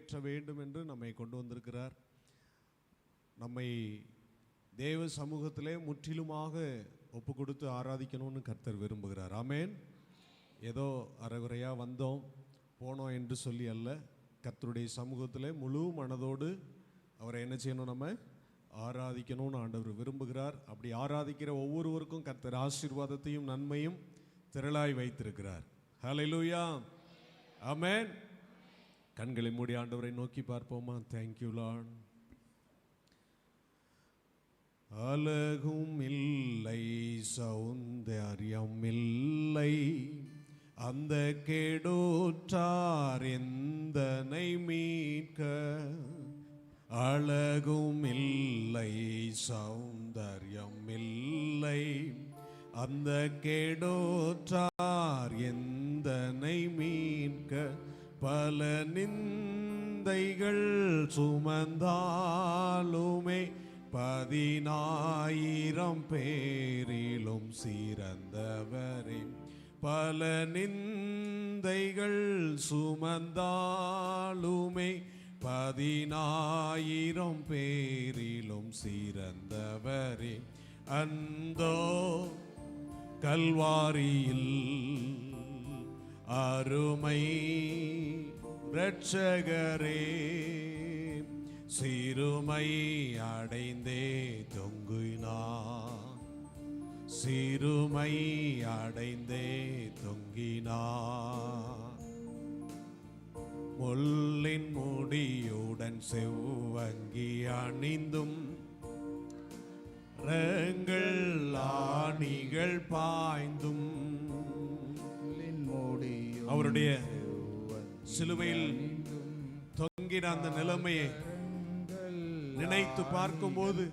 நிறைவேற்ற வேண்டும் என்று நம்மை கொண்டு வந்திருக்கிறார். நம்மை தேவ சமூகத்திலே முற்றிலுமாக ஒப்பு கொடுத்து ஆராதிக்கணும்னு கர்த்தர் விரும்புகிறார். ஆமேன். ஏதோ அரைகுறையாக வந்தோம் போனோம் என்று சொல்லி அல்ல, கர்த்தருடைய சமூகத்திலே முழு மனதோடு அவரை என்ன செய்யணும், நம்ம ஆராதிக்கணும்னு ஆண்டவர் விரும்புகிறார். அப்படி ஆராதிக்கிற ஒவ்வொருவருக்கும் கர்த்தர் ஆசீர்வாதத்தையும் நன்மையும் திரளாய் வைத்திருக்கிறார். ஹல்லேலூயா, ஆமென். கண்களை மூடி ஆண்டவரை நோக்கி பார்ப்போமா? Thank you Lord. அழகும் இல்லை, சௌந்தர்யம் இல்லை, அந்த கேடோற்றார் எந்தனை மீட்க. அழகும் இல்லை, சௌந்தர்யம் இல்லை, அந்த கேடோற்றார் எந்தனை மீட்க. பல நிந்தைகள் சுமந்தாலுமே 10,000 பேரிலும் சிறந்தவரே. பல நிந்தைகள் சுமந்தாலுமே 10,000 பேரிலும் சிறந்தவரே. அந்தோ கல்வாரியில் அருமை இரட்சகரே, சிறுமை அடைந்தே தொங்கினார், சிறுமை அடைந்தே தொங்கினார். முள்ளின் முடியுடன் செவ்வங்கி அணிந்தும் ரங்கள் ஆணிகள் பாய்ந்தும் அவருடைய சிலுவையில் தொங்கின அந்த நிலைமையை நினைத்து பார்க்கும்போது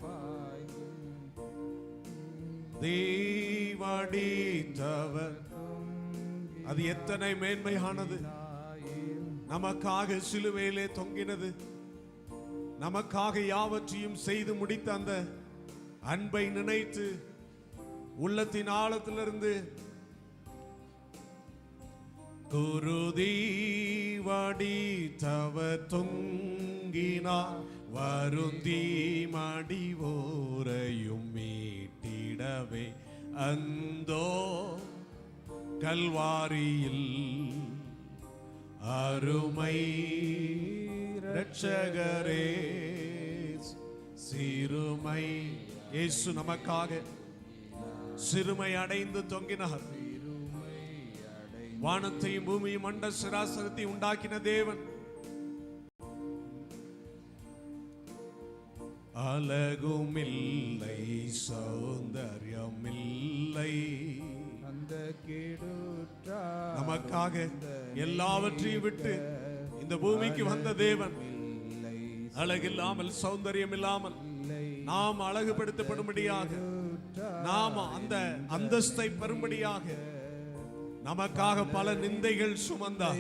தேவடித்தவர் அது எத்தனை மேன்மையானது. நமக்காக சிலுவையிலே தொங்கினது, நமக்காக யாவற்றையும் செய்து முடித்த அந்த அன்பை நினைத்து உள்ளத்தின் ஆழத்திலிருந்து குருதீவடித்தவர் தொங்கினார், வருந்தி மடிவோரையும் மீட்டிடவே. அந்தோ கல்வாரியில் அருமை இரட்சகரே, சிறுமை இயேசு நமக்காக சிறுமை அடைந்து தொங்கினார். வானத்தையும் பூமியும் மண்ட சராசரத்தை உண்டாக்கின தேவன், அழகுமில்லை, சௌந்தர்யமில்லை, அந்த கேடோற்றார் நமக்காக எல்லாவற்றையும் விட்டு இந்த பூமிக்கு வந்த தேவன், அழகில்லாமல் சௌந்தர்யம் இல்லாமல் நாம் அழகுபடுத்தப்படும்படியாக, நாம் அந்த அந்தஸ்தை பெறும்படியாக நமக்காக பல நிந்தைகள் சுமந்தார்.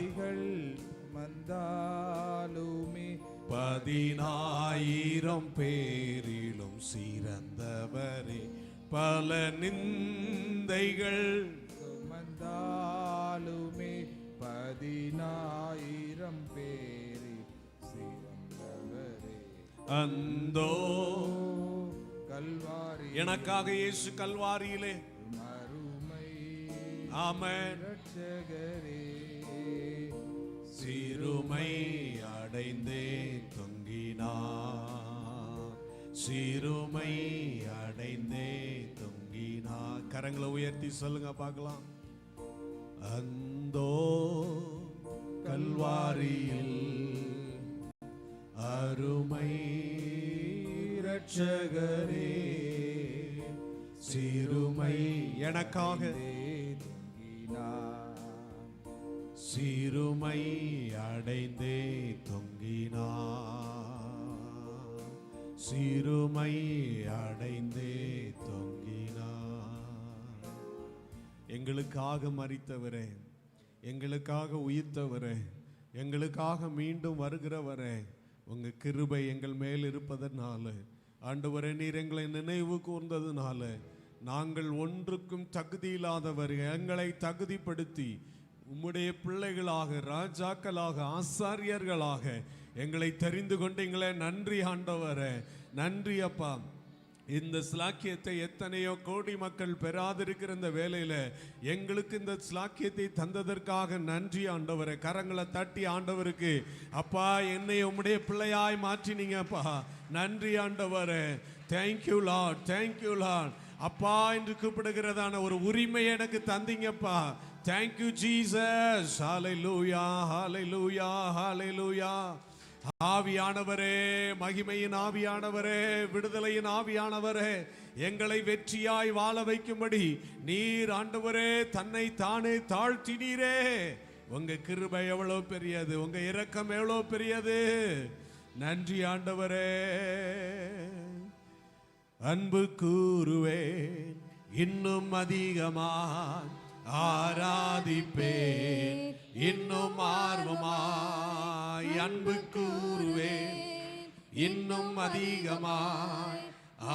10,000 பேரிலும் சிறந்தவரே. பல நிந்தைகள் சுமந்தாலுமே 10,000 பேரில் சிறந்தவரே. அந்தோ கல்வாரி எனக்காக இயேசு கல்வாரியிலே ஆமென் இரட்சகரே, சிறுமை அடைந்தே தொங்கினார், சிறுமை அடைந்தே தொங்கினார். கரங்களை உயர்த்தி சொல்லுங்க பார்க்கலாம். அந்தோ கல்வாரியில் அருமை இரட்சகரே, சிறுமை எனக்காக சிறுமை அடைந்தே தொங்கினார், சிறுமை அடைந்தே தொங்கினார். எங்களுக்காக மரித்தவரே, எங்களுக்காக உயிர்த்தவரே, எங்களுக்காக மீண்டும் வருகிறவரே, உங்க கிருபை எங்கள் மேல் இருப்பதனால, ஆண்டவரே நீர் எங்களை நினைவு கூர்ந்ததுனால, நாங்கள் ஒன்றுக்கும் தகுதி இல்லாதவர் எங்களை தகுதிப்படுத்தி உம்முடைய பிள்ளைகளாக, ராஜாக்களாக, ஆசாரியர்களாக எங்களை தெரிந்து கொண்டீங்களே, நன்றி ஆண்டவரே, நன்றி அப்பா. இந்த ஸ்லாக்கியத்தை எத்தனையோ கோடி மக்கள் பெறாதிருக்கிற இந்த வேளையில எங்களுக்கு இந்த ஸ்லாக்கியத்தை தந்ததற்காக நன்றி ஆண்டவரே. கரங்களை தட்டி ஆண்டவருக்கு, அப்பா என்னை உம்முடைய பிள்ளையாய் மாற்றினீங்கப்பா, நன்றி ஆண்டவரே. Thank you Lord, thank you Lord. அப்பா என்று கூப்பிடுகிறதான ஒரு உரிமை எனக்கு தந்தீங்கப்பா. Thank you Jesus. ஹல்லேலூயா, ஹல்லேலூயா, ஹல்லேலூயா. ஆவியானவரே, மகிமையின் ஆவியானவரே, விடுதலையின் ஆவியானவரே, எங்களை வெற்றியாய் வாழ வைக்கும்படி நீர் ஆண்டவரே தன்னை தானே தாழ்த்தினீரே. உங்க கிருபை எவ்வளவு பெரியது, உங்க இரக்கம் எவ்வளவு பெரியது. நன்றி ஆண்டவரே. அன்பு கூறுவேன் இன்னும் அதிகமாய், ஆராதிப்பேன் இன்னும் ஆர்வமாய். அன்பு கூறுவேன் இன்னும் அதிகமாய்,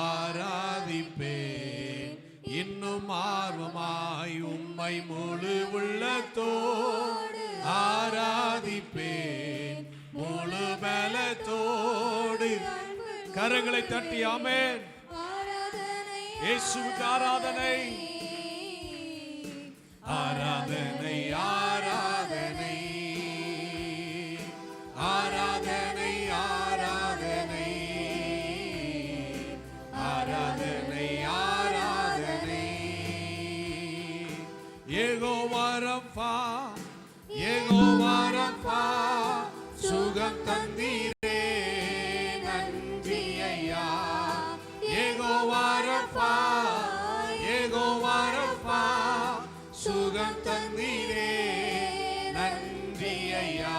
ஆராதிப்பேன் இன்னும் ஆர்வமாய். உம்மை முழு உள்ளத்தோடு ஆராதிப்பேன், முழு பலத்தோடு. கரங்களை தட்டி ஆமென். இயேசுவுக்கு ஆராதனை, ஆராதனை, ஆராதனை, ஆராதனை, ஆராதனை, ஆராதனை, ஆராதனை. யெகோவா ரப்பா, யெகோவா ரப்பா, சுகம் தந்தீரே, நன்றி ஐயா. யெகோவா ரப்பா, யெகோவா ரப்பா, சுகம் தந்தீரே, நன்றி ஐயா,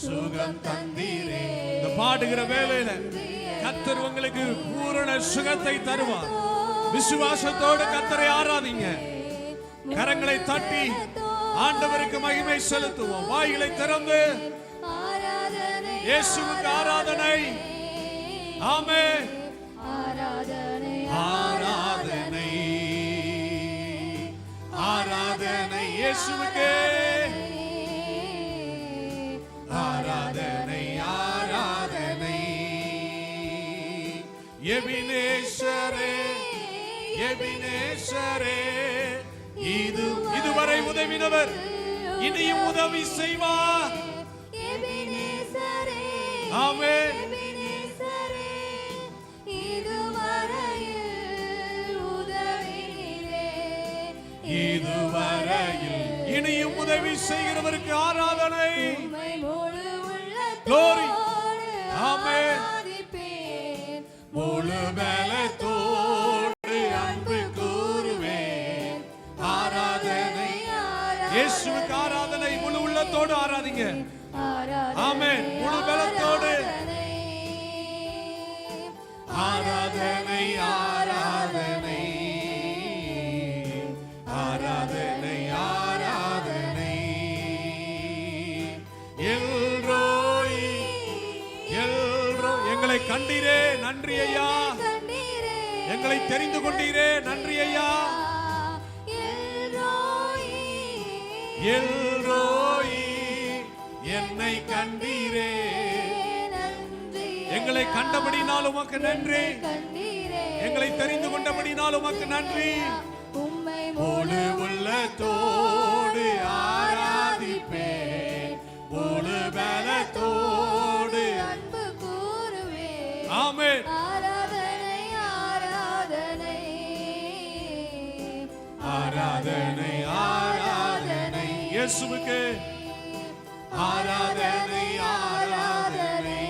சுகம் தந்தீரே. இந்த பாடுகிற வேளையில கர்த்தர் உங்களுக்கு பூரண சுகத்தை தருவார். விசுவாசத்தோடு கர்த்தரை ஆராதிங்க. கரங்களை தட்டி ஆண்டவருக்கு மகிமை செலுத்துவோம். வாய்களை திறந்து இயேசுவுக்கு ஆராதனை. ஆமென். ஆராதனை, ஆராதனை, ஆராதனை இயேசுவுக்கே. ஆராதனை, ஆராதனை. எபினேசரே, எபினேசரே, இதுவரை உதவினவர் இனியும் உதவி செய்வார். ஆமென். இதுவரையில் இனியும் உதவி செய்கிறவருக்கு ஆராதனை. Glory. ஆமென். முழு பலத்தோடு அன்பு கூறுவேன். ஆராதனை, இயேசுவுக்கு ஆராதனை. முழு உள்ளத்தோடு ஆராதிங்க. ஆமென். முழு பலத்தோடு ஆராதனை, ஆராதனை, ஆராதனை, ஆராதனை. எல்ரோய், எல்ரோய். எங்களை கண்டீரே, நன்றி ஐயா. எங்களை தெரிந்து கொண்டீரே, நன்றி ஐயா. எல்ரோய், என்னை கண்டீரே, எங்களை கண்டபடினால் உமக்கு நன்றி. எங்களை தெரிந்து கொண்டபடினால் உமக்கு நன்றி. முழு உள்ளத்தோடு ஆராதிப்பேன், முழு பலத்தோடு அன்பு கூறுவேன். ஆமென். ஆராதனை, ஆராதனை, ஆராதனை, ஆராதனை. இயேசுவுக்கு ஆராதனை, ஆராதனை,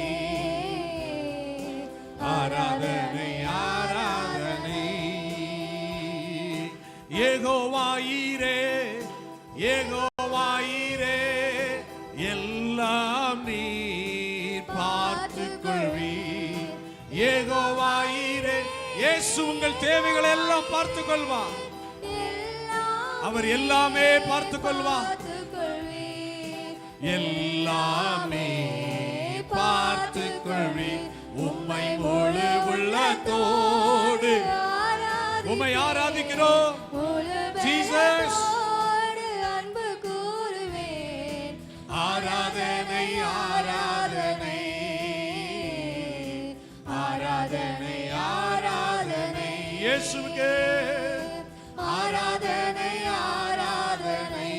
ஆராதனை, ஆராதனை. யெகோவாயிரே, யெகோவாயிரே, எல்லாம் நீர் பார்த்துக் கொள்வீர். யெகோவாயிரே, இயேசு உங்கள் தேவைகளை எல்லாம் பார்த்துக் கொள்வார். அவர் எல்லாமே பார்த்துக் கொள்வார். எல்லாமே பார்த்துக் கொள்வீர். உம்மை முழு உள்ளத்தோடு உம்மை ஆராதிக்கிறோம். ஜீசஸ். அன்பு கூறுவேன். ஆராதனை, ஆராதனை, இயேசுவுக்கே ஆராதனை ஆராதனை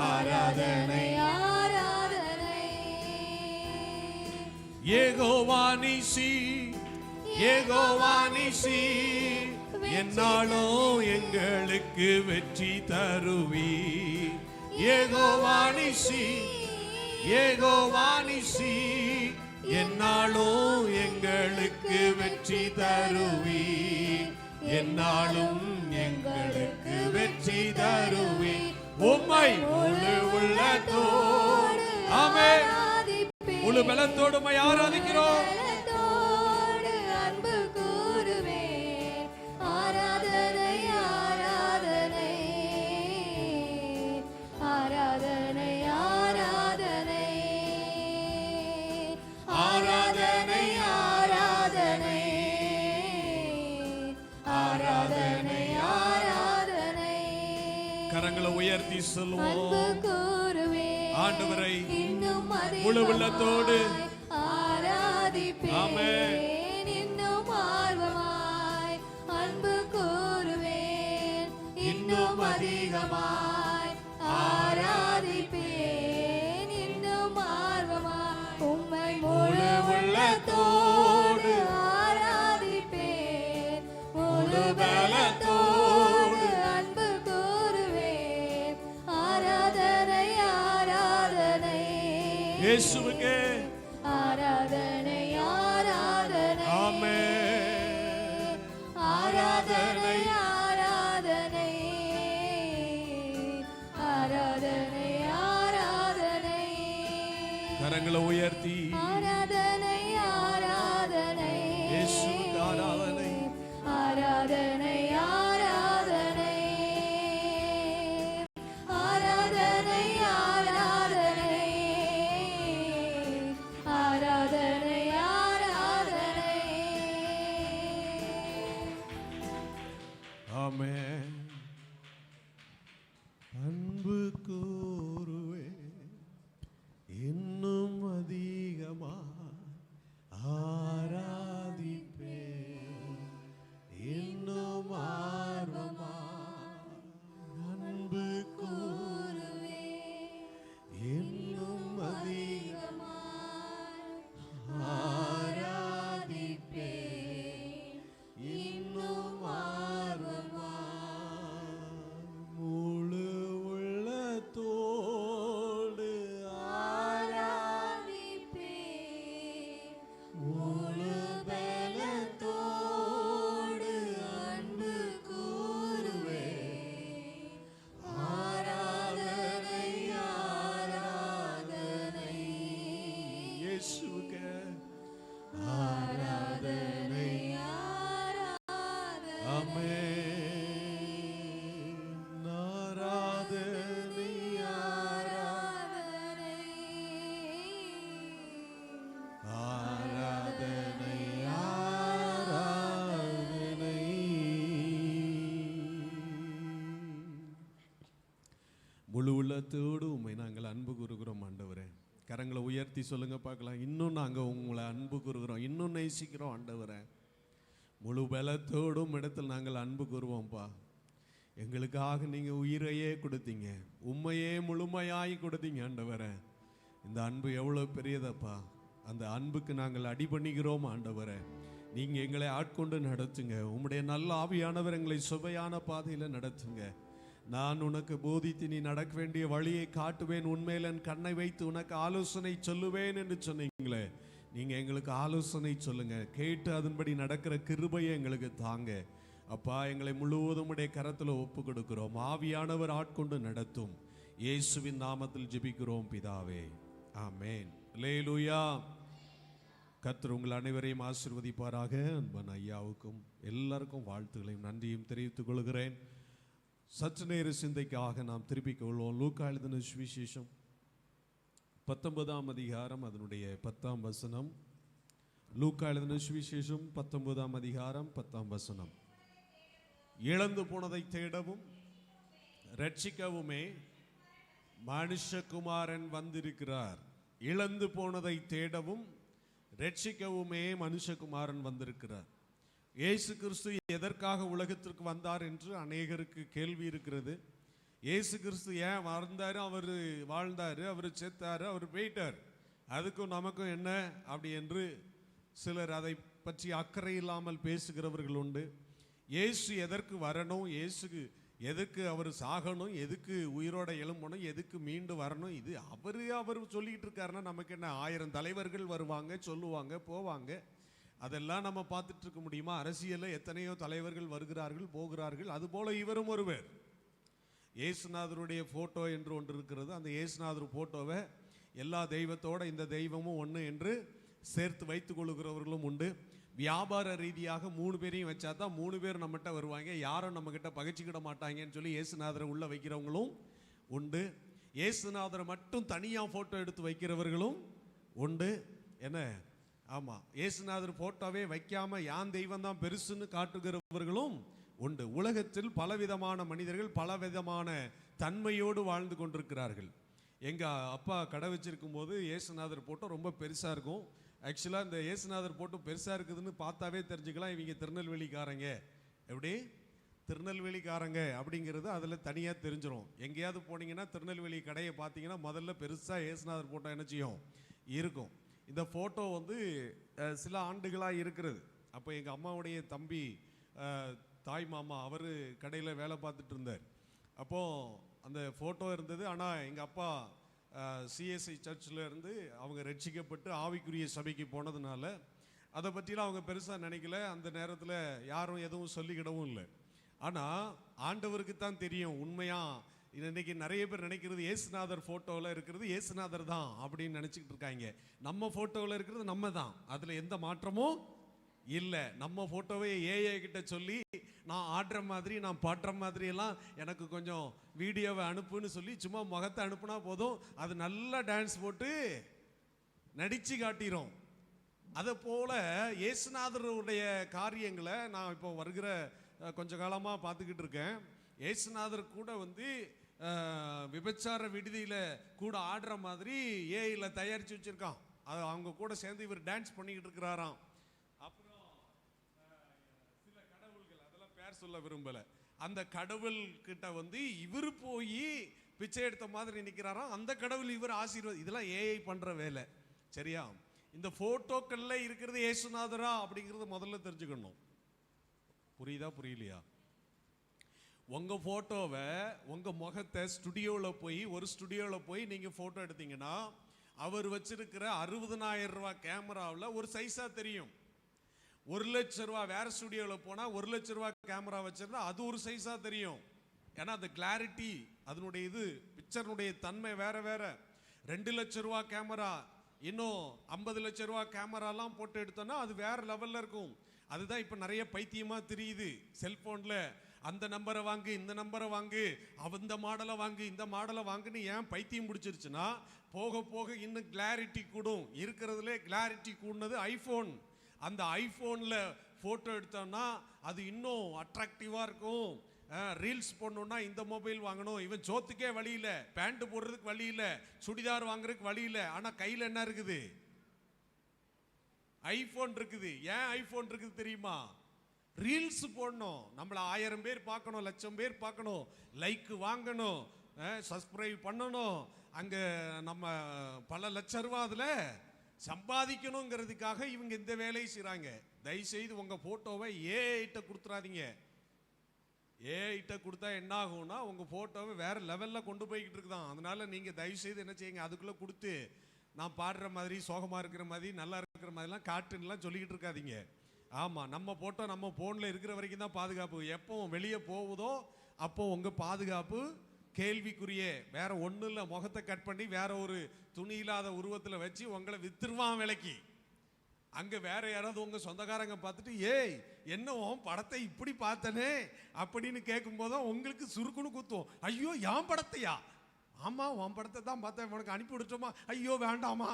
ஆராதனை ஆராதனை. யெகோவா நீசி, யெகோவா நீசி, என்னாலும் எங்களுக்கு வெற்றி தருவி. யெகோவா நீசி, யெகோவா நீசி, என்னாலும் எங்களுக்கு வெற்றி தருவி. என்னாலும் எங்களுக்கு வெற்றி தருவி. உம்மை முழு உள்ளத்தோடு, ஆமென், முழு பலத்தோடு உம்மை ஆராதிக்கிறோம். அன்பு கூறுவேன். ஆராதனை ஆராதனை ஆராதனை ஆராதனை ஆராதனை ஆராதனை ஆராதனை ஆராதனை. கரங்களை உயர்த்தி சொல்லுவோம். அன்பு கூறுவேன். ஆண்டவரை இன்னும் முழு உள்ளத்தோடு ஆராதிப்பேன். ஆமென். இன்னும் ஆர்வமாய் அன்பு கூறுவேன். இன்னும் அதிகமாய் ஆராதிப்பேன். இன்னும் ஆர்வமாய் உம்மை முழு உள்ளத்தோடு ஆராதிப்பேன். முழு பலத்தோடு அன்பு கூறுவேன். ஆராதனை ஆராதனை இயேசுவுக்கே ஆராதனை ஆராதனை. ஆமென். ஆராதனை ஆராதனை ஆராதனை ஆராதனை. கரங்களை உயர்த்தி ஆராதனை ஆராதனை இயேசுவுக்கு ஆராதனை. ஆராதனை ஆராதனை ஆராதனை ஆராதனை ஆராதனை ஆராதனை. ஆமென். அன்பு கூறுவே இன்னும் அதிகமா ஆராதிப்பே. இன்னும் ஆர்வமா அன்பு கூறுவே இன்னும் அதிகமா ஆராதிப்பே. இன்னும் ஆர்வமா முழு உள்ளத்தோடு ஆராதிப்பேன். முழு பலத்தோடு அன்பு கூறுவேன். ஆராதனை ஆராதனை இயேசுவுக்கு ஆராதனை ஆராதனை. ஆமென். ஆராதனை ஆராதனை ஆராதனை. முழு உள்ளத்தோடு உம்மை நாங்கள் அன்பு கூறுகிறோம் ஆண்டவரே. கரங்களை உயர்த்தி சொல்லுங்க பார்க்கலாம். இன்னும் நாங்கள் உங்களை அன்பு கூறுகிறோம், இன்னும் நேசிக்கிறோம் ஆண்டவரே. முழு பலத்தோடும் இடத்தில் நாங்கள் அன்பு கூறுவோம்ப்பா. எங்களுக்காக நீங்கள் உயிரையே கொடுத்தீங்க, உண்மையே முழுமையாய் கொடுத்தீங்க ஆண்டவரே. இந்த அன்பு எவ்வளோ பெரியதப்பா. அந்த அன்புக்கு நாங்கள் அடிபணிகிறோம் ஆண்டவரே. நீங்கள் எங்களை ஆட்கொண்டு நடத்துங்க. உம்முடைய நல்ல ஆவியானவர் எங்களை சுவையான பாதையில் நடத்துங்க. நான் உனக்கு போதித்து நீ நடக்க வேண்டிய வழியை காட்டுவேன், உண்மையில் என் கண்ணை வைத்து உனக்கு ஆலோசனை சொல்லுவேன் என்று சொன்னீங்களே. நீங்கள் எங்களுக்கு ஆலோசனை சொல்லுங்க, கேட்டு அதன்படி நடக்கிற கிருபையை எங்களுக்கு தாங்க அப்பா. எங்களை முழுவதும் உடைய கரத்தில் ஒப்பு கொடுக்கிறோம். ஆவியானவர் ஆட்கொண்டு நடத்தும். இயேசுவின் நாமத்தில் ஜெபிக்கிறோம் பிதாவே, ஆமென். அல்லேலூயா. கர்த்தர் உங்கள் அனைவரையும் ஆசீர்வதிப்பாராக. அன்பன் ஐயாவுக்கும் எல்லாருக்கும் வாழ்த்துக்களையும் நன்றியும் தெரிவித்துக் கொள்கிறேன். சற்று நேர சிந்தைக்காக நாம் திருப்பிக் கொள்வோம். லூக்கா எழுதின சுவிசேஷம் 19ஆம் அதிகாரம் அதனுடைய 10ஆம் வசனம். லூக்கா எழுதின சுவிசேஷம் 19ஆம் அதிகாரம் 10ஆம் வசனம். இழந்து போனதை தேடவும் ரட்சிக்கவுமே மனுஷகுமாரன் வந்திருக்கிறார். இழந்து போனதை தேடவும் ரட்சிக்கவுமே மனுஷகுமாரன் வந்திருக்கிறார். இயேசு கிறிஸ்து எதற்காக உலகத்திற்கு வந்தார் என்று அநேகருக்கு கேள்வி இருக்கிறது. இயேசு கிறிஸ்து ஏன் வந்தார், அவர் வாழ்ந்தார், அவர் செத்தார், அவர் போயிட்டார், அதுக்கும் நமக்கும் என்ன அப்படி என்று சிலர் அதை பற்றி அக்கறை இல்லாமல் பேசுகிறவர்கள் உண்டு. இயேசு எதற்கு வரணும், இயேசுக்கு எதுக்கு அவர் சாகணும், எதுக்கு உயிரோட எழும்பணும், எதுக்கு மீண்டு வரணும், இது அவர் சொல்லிக்கிட்டு இருக்காருன்னா நமக்கு என்ன? 1000 தலைவர்கள் வருவாங்க, சொல்லுவாங்க, போவாங்க, அதெல்லாம் நம்ம பார்த்துட்டு இருக்க முடியுமா? அரசியலில் எத்தனையோ தலைவர்கள் வருகிறார்கள், போகிறார்கள். அதுபோல இவரும் ஒருவர். இயேசுநாதருடைய போட்டோ என்று ஒன்று இருக்கிறது. அந்த இயேசுநாதர் போட்டோவை எல்லா தெய்வத்தோட இந்த தெய்வமும் ஒன்று என்று சேர்த்து வைத்துக் கொள்கிறவர்களும் உண்டு. வியாபார ரீதியாக 3 பேரையும் வச்சா தான் 3 பேர் நம்மகிட்ட வருவாங்க, யாரும் நம்மகிட்ட பகைச்சிக்கிட மாட்டாங்கன்னு சொல்லி இயேசுநாதரை உள்ள வைக்கிறவங்களும் உண்டு. இயேசுநாதரை மட்டும் தனியாக போட்டோ எடுத்து வைக்கிறவர்களும் உண்டு. என்ன? ஆமாம், இயேசுநாதர் போட்டோவே வைக்காம யான் தெய்வம் தான் பெருசுன்னு காட்டுகிறவர்களும் உண்டு. உலகத்தில் பலவிதமான மனிதர்கள் பலவிதமான தன்மையோடு வாழ்ந்து கொண்டிருக்கிறார்கள். எங்கள் அப்பா கடை வச்சிருக்கும் போது இயேசுநாதர் போட்டோ ரொம்ப பெருசாக இருக்கும். ஆக்சுவலாக இந்த இயேசுநாதர் போட்டோ பெருசாக இருக்குதுன்னு பார்த்தாவே தெரிஞ்சுக்கலாம் இவங்க திருநெல்வேலிக்காரங்க. எப்படி? திருநெல்வேலிக்காரங்க அப்படிங்கிறது அதில் தனியாக தெரிஞ்சிடும். எங்கேயாவது போனீங்கன்னா திருநெல்வேலி கடையை பார்த்தீங்கன்னா முதல்ல பெருசாக இயேசுநாதர் போட்டோ என்ன செய்யும்? இருக்கும். இந்த ஃபோட்டோ சில ஆண்டுகளாக இருக்கிறது. அப்போ எங்கள் அம்மாவுடைய தம்பி தாய் மாமா அவர் கடையில் வேலை பார்த்துட்டு இருந்தார். அப்போது அந்த ஃபோட்டோ இருந்தது. ஆனால் எங்கள் அப்பா சிஎஸ்ஐ சர்ச்சில் இருந்து அவங்க ரட்சிக்கப்பட்டு ஆவிக்குரிய சபைக்கு போனதுனால அதை பற்றிலாம் அவங்க பெருசாக நினைக்கல. அந்த நேரத்தில் யாரும் எதுவும் சொல்லிக்கிடவும் இல்லை. ஆனால் ஆண்டவருக்கு தான் தெரியும் உண்மையாக. இன்னைக்கு நிறைய பேர் நினைக்கிறது இயேசுநாதர் ஃபோட்டோவில் இருக்கிறது இயேசுநாதர் தான் அப்படின்னு நினச்சிக்கிட்டு இருக்காங்க. நம்ம ஃபோட்டோவில் இருக்கிறது நம்ம தான், அதில் எந்த மாற்றமும் இல்லை. நம்ம ஃபோட்டோவை ஏஐ கிட்ட சொல்லி நான் ஆடுற மாதிரி நான் பாடுற மாதிரி எல்லாம் எனக்கு கொஞ்சம் வீடியோவை அனுப்புன்னு சொல்லி சும்மா முகத்தை அனுப்புனா போதும், அது நல்லா டான்ஸ் போட்டு நடிச்சு காட்டிரும். அதை போல இயேசுநாதருடைய காரியங்களை நான் இப்போ வருகிற கொஞ்ச காலமாக பார்த்துக்கிட்டு இருக்கேன். இயேசுநாதர் கூட விபச்சார விடுதியில் கூட ஆடுற மாதிரி ஏஐயில் தயாரித்து வச்சுருக்கான். அது அவங்க கூட சேர்ந்து இவர் டான்ஸ் பண்ணிக்கிட்டு இருக்கிறாராம். அப்புறம் சில கடவுள்கள், அதெல்லாம் பேர் சொல்ல விரும்பலை, அந்த கடவுள் கிட்ட இவர் போய் பிச்சை எடுத்த மாதிரி நிற்கிறாராம். அந்த கடவுள் இவர் ஆசீர்வாதம். இதெல்லாம் ஏஐ பண்ணுற வேலை. சரியா? இந்த ஃபோட்டோக்கள்ல இருக்கிறது இயேசுநாதரா அப்படிங்கிறது முதல்ல தெரிஞ்சுக்கணும். புரியுதா புரியலையா? உங்கள் ஃபோட்டோவை உங்கள் முகத்தை ஒரு ஸ்டுடியோவில் போய் நீங்கள் ஃபோட்டோ எடுத்தீங்கன்னா அவர் வச்சிருக்கிற 60,000 ரூபா கேமராவில் ஒரு சைஸாக தெரியும். 1 லட்சம் ரூபா வேற ஸ்டுடியோவில் போனால் 1 லட்சம் ரூபா கேமரா வச்சிருந்தா அது ஒரு சைஸாக தெரியும். ஏன்னா அந்த கிளாரிட்டி, அதனுடைய பிக்சர்னுடைய தன்மை வேற வேற. 2 லட்சம் ரூபா கேமரா, இன்னும் 50 லட்சம் ரூபா கேமராலாம் போட்டு எடுத்தோன்னா அது வேற லெவலில் இருக்கும். அதுதான் இப்போ நிறைய பைத்தியமாக தெரியுது செல்போனில். அந்த நம்பரை வாங்கு, இந்த நம்பரை வாங்கு, அந்த மாடலை வாங்கு, இந்த மாடலை வாங்குன்னு ஏன் பைத்தியம் பிடிச்சிருச்சுன்னா போக போக இன்னும் கிளாரிட்டி கூடும். இருக்கிறதுலே கிளாரிட்டி கூடுனது ஐஃபோன். அந்த ஐஃபோனில் ஃபோட்டோ எடுத்தோம்னா அது இன்னும் அட்ராக்டிவாக இருக்கும். ரீல்ஸ் போடணுன்னா இந்த மொபைல் வாங்கணும். இவன் சோத்துக்கே வழி இல்லை, பேண்ட் போடுறதுக்கு வழி இல்லை, சுடிதார் வாங்குறதுக்கு வழி இல்லை. ஆனால் கையில் என்ன இருக்குது? ஐஃபோன் இருக்குது. ஏன் ஐஃபோன் இருக்குது தெரியுமா? ரீல்ஸ் போடணும், நம்மளை 1000 பேர் பார்க்கணும், 1,00,000 பேர் பார்க்கணும், லைக் வாங்கணும், சப்ஸ்கிரைப் பண்ணணும், அங்கே நம்ம பல லட்சம் ரூபா அதில் சம்பாதிக்கணுங்கிறதுக்காக இவங்க இந்த வேலையை செய்கிறாங்க. தயவுசெய்து உங்கள் ஃபோட்டோவை ஏஐட்ட கொடுத்துறாதீங்க. ஏஐட்ட கொடுத்தா என்ன ஆகும்னா உங்கள் ஃபோட்டோவை வேறு லெவலில் கொண்டு போய்கிட்டு இருக்குதான். அதனால் நீங்கள் தயவுசெய்து என்ன செய்யுங்க, அதுக்குள்ளே கொடுத்து நான் பாடுற மாதிரி, சோகமாக இருக்கிற மாதிரி, நல்லா இருக்கிற மாதிரிலாம் காட்டுன்னெலாம் சொல்லிக்கிட்டு இருக்காதீங்க. ஆமாம், நம்ம போட்டோ நம்ம ஃபோனில் இருக்கிற வரைக்கும் தான் பாதுகாப்பு. எப்போ வெளியே போகுதோ அப்போ உங்கள் பாதுகாப்பு கேள்விக்குரிய. வேற ஒன்றும் இல்லை, முகத்தை கட் பண்ணி வேற ஒரு துணி இல்லாத உருவத்தில் வச்சு உங்களை வித்துருவான் விலைக்கு. அங்கே வேற யாராவது உங்கள் சொந்தக்காரங்க பார்த்துட்டு ஏய் என்ன படத்தை இப்படி பார்த்தனே அப்படின்னு கேட்கும்போது உங்களுக்கு சுருக்குன்னு குத்தும். ஐயோ என் படத்தையா? ஆமாம் உன் படத்தை தான் பார்த்தேன், உனக்கு அனுப்பி விட்டுட்டோமா? ஐயோ வேண்டாமா,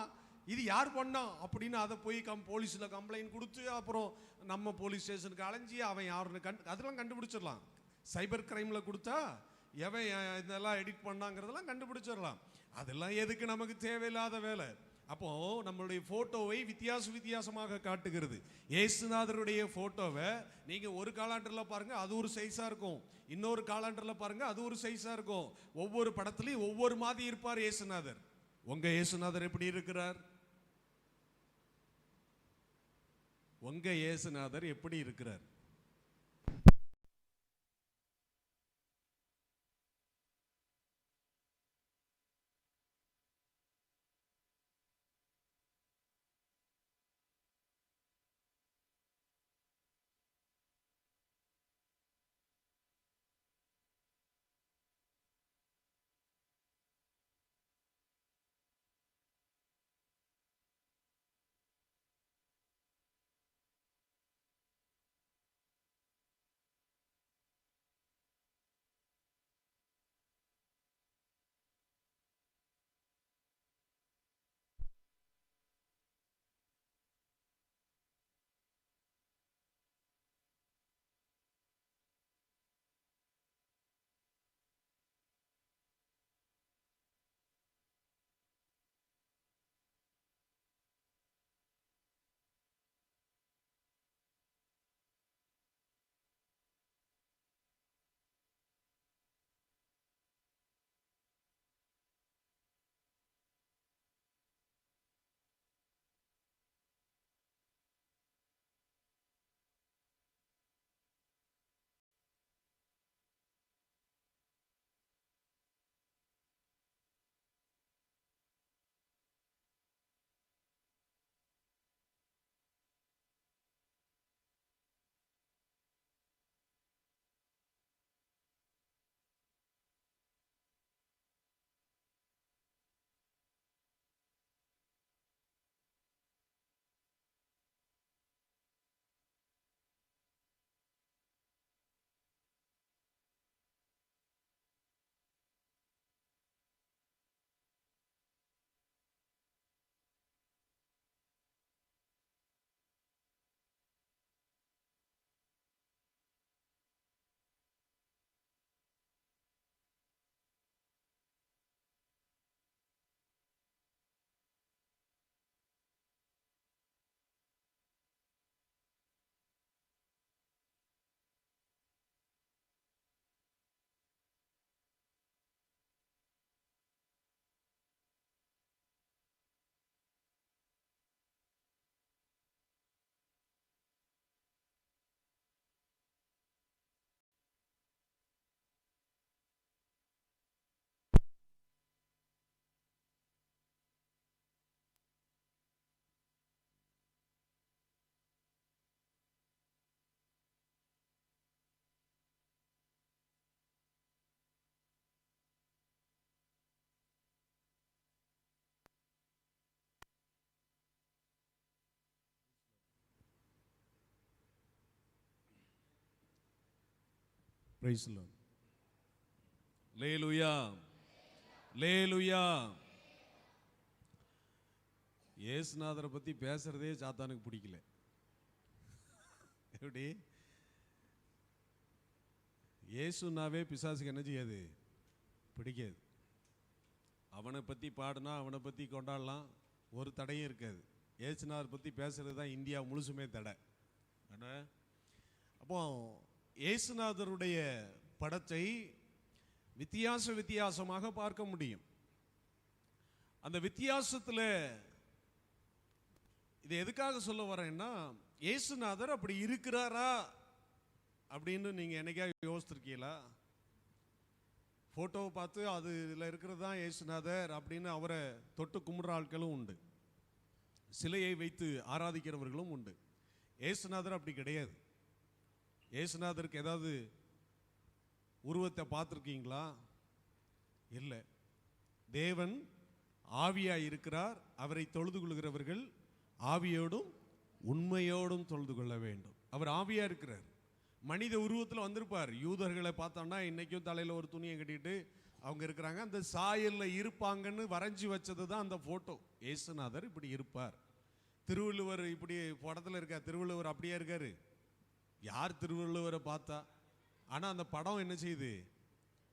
இது யார் பண்ணா அப்படின்னு அதை போய் போலீஸில் கம்ப்ளைண்ட் கொடுத்து அப்புறம் நம்ம போலீஸ் ஸ்டேஷனுக்கு அலைஞ்சி அவன் யாருன்னு அதெல்லாம் கண்டுபிடிச்சிடலாம். சைபர் கிரைமில் கொடுத்தா எவன் இதெல்லாம் எடிட் பண்ணாங்கிறதெல்லாம் கண்டுபிடிச்சிடலாம். அதெல்லாம் எதுக்கு? நமக்கு தேவையில்லாத வேலை. அப்போ நம்மளுடைய போட்டோவை வித்தியாசமாக காட்டுகிறது. இயேசுநாதருடைய போட்டோவை நீங்க ஒரு காலண்டர்ல பாருங்க, அது ஒரு சைஸா இருக்கும். இன்னொரு காலண்டர்ல பாருங்க, அது ஒரு சைஸா இருக்கும். ஒவ்வொரு படத்துலயும் ஒவ்வொரு மாதிரி இருப்பார் இயேசுநாதர். உங்க இயேசுநாதர் எப்படி இருக்கிறார்? உங்க இயேசுநாதர் எப்படி இருக்கிறார்? Praise the Lord. அல்லேலூயா, அல்லேலூயா. இயேசுநாதரை பத்தி பேசுறதே சாத்தானுக்கு பிடிக்கல. எப்படி? இயேசுனாவே பிசாசுக்கு என்ன செய்யாது? பிடிக்காது. அவனை பத்தி பாடினா, அவனை பத்தி கொண்டாடலாம், ஒரு தடையும் இருக்காது. இயேசுநாதரை பத்தி பேசுறது தான் இந்தியா முழுசுமே தடை. அப்போ இயேசுநாதருடைய படத்தை வித்தியாசமாக பார்க்க முடியும். அந்த வித்தியாசத்தில் இது எதுக்காக சொல்ல வரேன்னா, இயேசுநாதர் அப்படி இருக்கிறாரா அப்படின்னு நீங்க என்னைக்காவது யோசிச்சிருக்கீங்களா? போட்டோவை பார்த்து அது இதில் இருக்கிறது தான் இயேசுநாதர் அப்படின்னு அவரை தொட்டு கும்பிட்ற ஆட்களும் உண்டு, சிலையை வைத்து ஆராதிக்கிறவர்களும் உண்டு. இயேசுநாதர் அப்படி கிடையாது. இயேசுநாதருக்கு ஏதாவது உருவத்தை பார்த்துருக்கீங்களா? இல்லை. தேவன் ஆவியாய் இருக்கிறார். அவரை தொழுது கொள்கிறவர்கள் ஆவியோடும் உண்மையோடும் தொழுது கொள்ள வேண்டும். அவர் ஆவியா இருக்கிறார். மனித உருவத்தில் வந்திருப்பார். யூதர்களை பார்த்தோம்னா இன்னைக்கும் தலையில் ஒரு துணியை கட்டிட்டு அவங்க இருக்கிறாங்க, அந்த சாயல்ல இருப்பாங்கன்னு வரைஞ்சி வச்சது தான் அந்த போட்டோ. இயேசுநாதர் இப்படி இருப்பார். திருவள்ளுவர் இப்படி படத்தில் இருக்கார். திருவள்ளுவர் அப்படியே இருக்காரு. யார் திருவள்ளுவரை பார்த்தா? ஆனால் அந்த படம் என்ன செய்யுது?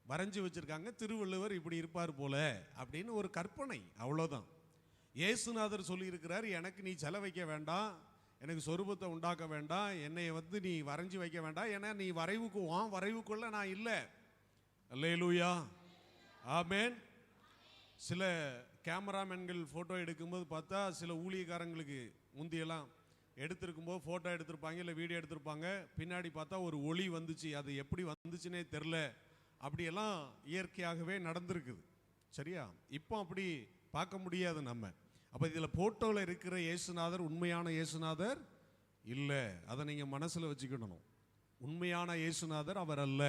வரைஞ்சி வச்சிருக்காங்க, திருவள்ளுவர் இப்படி இருப்பார் போல அப்படின்னு ஒரு கற்பனை, அவ்வளோதான். இயேசுநாதர் சொல்லியிருக்கிறார், எனக்கு நீ செல வைக்க வேண்டாம், எனக்கு சொரூபத்தை உண்டாக்க வேண்டாம், என்னை வந்து நீ வரைஞ்சி வைக்க வேண்டாம், ஏன்னா நீ வரைவுக்குள்ள நான் இல்லை. அல்லேலூயா, ஆமென். சில கேமராமேன்கள் ஃபோட்டோ எடுக்கும்போது பார்த்தா சில ஊழியக்காரங்களுக்கு முந்தியெல்லாம் எடுத்திருக்கும்போது ஃபோட்டோ எடுத்திருப்பாங்க, இல்லை வீடியோ எடுத்திருப்பாங்க, பின்னாடி பார்த்தா ஒரு ஒளி வந்துச்சு, அது எப்படி வந்துச்சுன்னே தெரில, அப்படியெல்லாம் இயற்கையாகவே நடந்திருக்குது. சரியா? இப்போ அப்படி பார்க்க முடியாது நம்ம. அப்போ இதில் ஃபோட்டோவில் இருக்கிற இயேசுநாதர் உண்மையான இயேசுநாதர் இல்லை. அதை நீங்கள் மனசில் வச்சுக்கணும். உண்மையான இயேசுநாதர் அவர் அல்ல.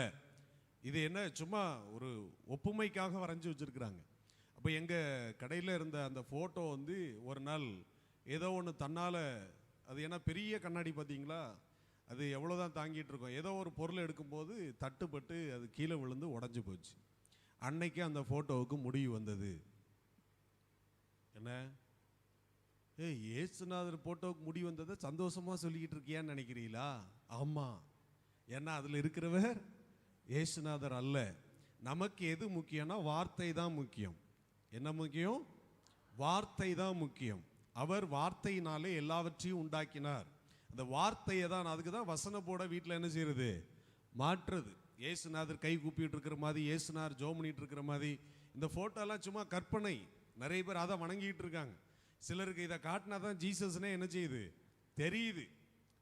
இது என்ன, சும்மா ஒரு ஒப்புமைக்காக வரைஞ்சி வச்சுருக்குறாங்க. அப்போ எங்கள் கடையில் இருந்த அந்த ஃபோட்டோ வந்து ஒரு நாள் ஏதோ ஒன்று தன்னால், அது ஏன்னா பெரிய கண்ணாடி பார்த்தீங்களா, அது எவ்வளோதான் தாங்கிட்டு இருக்கோம், ஏதோ ஒரு பொருள் எடுக்கும்போது தட்டுப்பட்டு அது கீழே விழுந்து உடஞ்சி போச்சு. அன்னைக்கு அந்த ஃபோட்டோவுக்கு முடிவு வந்தது. என்ன, இயேசுநாதர் ஃபோட்டோவுக்கு முடிவு வந்ததை சந்தோஷமாக சொல்லிக்கிட்டு இருக்கியான்னு நினைக்கிறீங்களா? ஆமாம், ஏன்னா அதில் இருக்கிறவர் இயேசுநாதர் அல்ல. நமக்கு எது முக்கியம்னா வார்த்தை தான் முக்கியம். என்ன முக்கியம்? வார்த்தை தான் முக்கியம். அவர் வார்த்தையினாலே எல்லாவற்றையும் உண்டாக்கினார். அந்த வார்த்தையை தான், அதுக்கு தான் வசன போட வீட்டில் என்ன செய்யறது, மாற்றுறது. இயேசுநாதர் கை கூப்பிட்டு இருக்கிற மாதிரி, இயேசுநாதர் ஜெபம் பண்ணிட்டு இருக்கிற மாதிரி. இந்த ஃபோட்டோலாம் சும்மா கற்பனை. நிறைய பேர் அதை வணங்கிட்டு இருக்காங்க. சிலருக்கு இதை காட்டினா தான் ஜீசஸ்னே என்ன செய்யுது, தெரியுது.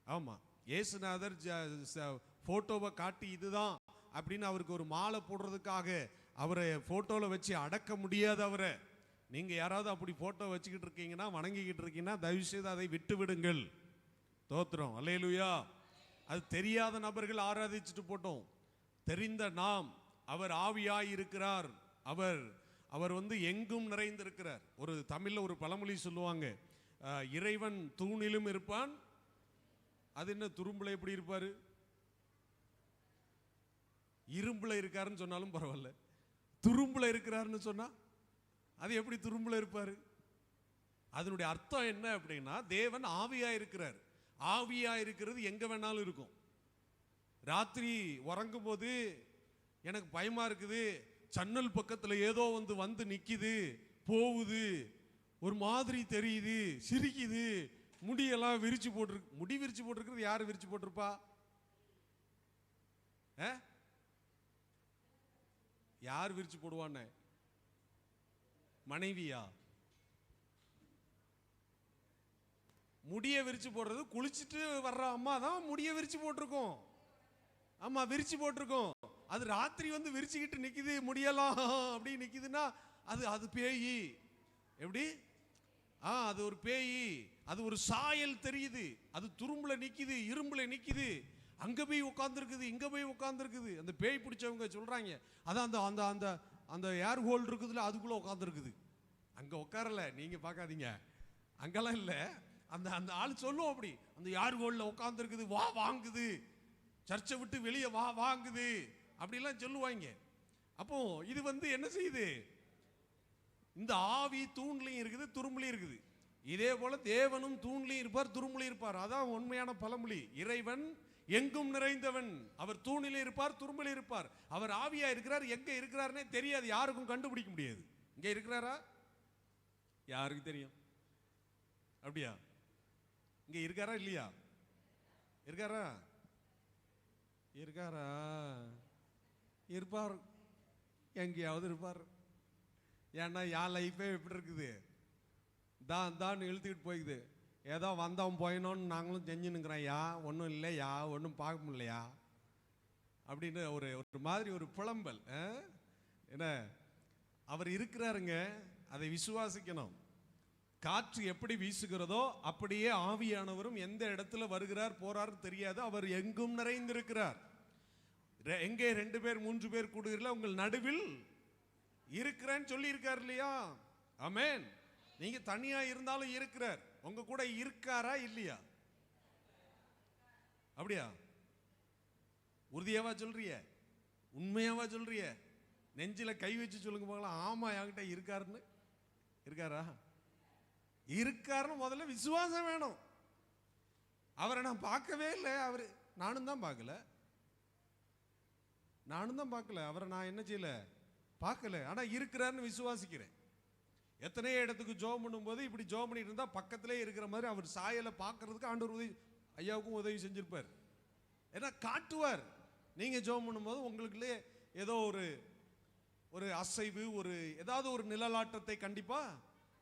ஆமாம், இயேசுநாதர் ஃபோட்டோவை காட்டி இதுதான் அப்படின்னு அவருக்கு ஒரு மாலை போடுறதுக்காக அவரை ஃபோட்டோவில் வச்சு அடக்க முடியாது அவரை. நீங்கள் யாராவது அப்படி ஃபோட்டோ வச்சுக்கிட்டு இருக்கீங்கன்னா, வணங்கிக்கிட்டு இருக்கீங்கன்னா, தயவுசெய்து அதை விட்டு விடுங்கள். தோத்திரம், அல்லேலூயா. அது தெரியாத நபர்கள் ஆராதிச்சுட்டு போட்டோம். தெரிந்த நாம், அவர் ஆவியாய் இருக்கிறார், அவர் வந்து எங்கும் நிறைந்திருக்கிறார். ஒரு தமிழில் ஒரு பழமொழி சொல்லுவாங்க, இறைவன் தூணிலும் இருப்பான். அது என்ன, துரும்புல எப்படி இருப்பாரு? இரும்புல இருக்காருன்னு சொன்னாலும் பரவாயில்ல, துரும்புல இருக்கிறாருன்னு சொன்னா அது எப்படி துரும்புல இருப்பாரு? அதனுடைய அர்த்தம் என்ன அப்படின்னா, தேவன் ஆவியா இருக்கிறார். ஆவியா இருக்கிறது எங்க வேணாலும் இருக்கும். ராத்திரி உறங்கும் போது எனக்கு பயமா இருக்குது, ஜன்னல் பக்கத்துல ஏதோ வந்து நிக்குது, போகுது, ஒரு மாதிரி தெரியுது, சிரிக்குது, முடியெல்லாம் விரிச்சு போட்டிருக்கு. முடி விரிச்சு போட்டிருக்கிறது யாரு விரிச்சு போட்டிருப்பா? யார் விரிச்சு போடுவான்னு? மனைவியா? முடிய விரிச்சு போடுறது குளிச்சுட்டு வர்ற அம்மா தான் முடிய விரிச்சு போட்டிருக்கோம். ஆமா, விரிச்சு போட்டிருக்கோம். அது ராத்திரி வந்து விரிச்சுக்கிட்டு நிக்குது, முடியலாம் அப்படி நிக்குதுன்னா அது பேய். எப்படி? அது ஒரு பேய். அது ஒரு சாயல் தெரியுது. அது துரும்புல நிக்குது, இரும்புல நிக்குது, அங்க போய் உட்கார்ந்துருக்குது, இங்க போய் உட்கார்ந்துருக்குது. அந்த பேய் பிடிச்சவங்க சொல்றாங்க, அதான் அந்த அந்த அந்த அந்த ஏர் ஹோல் இருக்குதுல, அதுக்குள்ள உட்கார்ந்துருக்குது. அங்க உட்காரல, நீங்க பார்க்காதீங்க, அங்கெல்லாம் இல்ல. அந்த அந்த ஆள் சொல்லும் அப்படி, அந்த ஏர் ஹோல்ல உட்கார்ந்துருக்குது, வா வாங்குது, சர்ச்சை விட்டு வெளியே வா வாங்குது, அப்படிலாம் சொல்லுவாங்க. அப்போ இது வந்து என்ன செய்யுது, இந்த ஆவி தூண்லையும் இருக்குது, துரும்புலையும் இருக்குது. இதே போல தேவனும் தூண்லையும் இருப்பார், துரும்புலையும் இருப்பார். அதான் உண்மையான பழமொழி. இறைவன் எங்கும் நிறைந்தவன், அவர் தூணிலே இருப்பார், துரும்பிலே இருப்பார். அவர் ஆவியா இருக்கிறார். எங்க இருக்கிறாருன்னே தெரியாது, யாருக்கும் கண்டுபிடிக்க முடியாது. இங்க இருக்கிறாரா? யாருக்கு தெரியும்? அப்படியா? இங்க இருக்காரா இல்லையா? இருக்காரா? இருக்காரா? இருப்பார், எங்கேயாவது இருப்பார். ஏன்னா என் லைஃபே எப்படி இருக்குது, தான் இழுத்துக்கிட்டு போய்க்குது. ஏதோ வந்தவன் போயினோன்னு நாங்களும் செஞ்சுன்னுக்கிறோம். ஒன்றும் இல்லையா, ஒன்றும் பார்க்க முடியலையா அப்படின்னு ஒரு மாதிரி ஒரு புலம்பல். என்ன, அவர் இருக்கிறாருங்க, அதை விசுவாசிக்கணும். காற்று எப்படி வீசுகிறதோ அப்படியே ஆவியானவரும் எந்த இடத்துல வருகிறார் போறார் தெரியாது, அவர் எங்கும் நிறைந்திருக்கிறார். எங்கே 2 பேர் 3 பேர் கூடுகிறீர்களோ உங்கள் நடுவில் இருக்கிறேன்னு சொல்லி இருக்கார் இல்லையா? ஆமென். நீங்க தனியா இருந்தாலும் இருக்கிறார், உங்க கூட இருக்காரா இல்லையா? அப்படியா? உறுதியாவா சொல்றிய? உண்மையாவா சொல்றிய? நெஞ்சில கை வச்சு சொல்லுங்க பார்க்கலாம். ஆமா, என்கிட்ட இருக்காருன்னு. இருக்காரா? இருக்காருன்னு முதல்ல விசுவாசம் வேணும். அவரை நான் பார்க்கவே இல்லை, அவரு நானும் தான் பார்க்கல, அவரை நான் என்ன செய்யல, பார்க்கல. ஆனா இருக்கிறாருன்னு விசுவாசிக்கிறேன். எத்தனையோ இடத்துக்கு ஜோம் பண்ணும்போது இப்படி ஜோம் பண்ணிட்டு இருந்தா பக்கத்திலே இருக்கிற மாதிரி அவர் சாயலை பார்க்கறதுக்கு ஆண்டவர் உதவி, ஐயாவுக்கும் உதவி செஞ்சிருப்பார். ஏன்னா காட்டுவார். நீங்க ஜோம் பண்ணும்போது உங்களுக்குள்ளே ஏதோ ஒரு அசைவு, ஏதாவது ஒரு நிழலாட்டத்தை கண்டிப்பா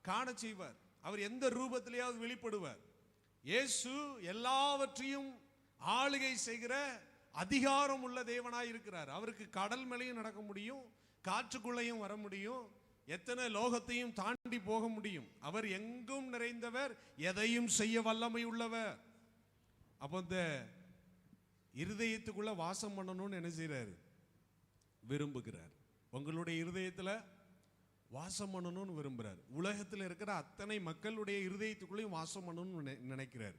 காண செய்வார். அவர் எந்த ரூபத்திலேயாவது வெளிப்படுவார். இயேசு எல்லாவற்றையும் ஆளுகை செய்கிற அதிகாரம் உள்ள தேவனாய் இருக்கிறார். அவருக்கு கடல் மேலையும் நடக்க முடியும், காற்றுக்குள்ளையும் வர முடியும், எத்தனை லோகத்தையும் தாண்டி போக முடியும். அவர் எங்கும் நிறைந்தவர், எதையும் செய்ய வல்லமை உள்ளவர். அப்போ இந்த இருதயத்துக்குள்ள வாசம் பண்ணணும்னு என்ன செய்யறாரு? விரும்புகிறார். உங்களுடைய இருதயத்துல வாசம் பண்ணணும்னு விரும்புறார். உலகத்தில் இருக்கிற அத்தனை மக்களுடைய இருதயத்துக்குள்ளேயும் வாசம் பண்ணணும்னு நினைக்கிறார்.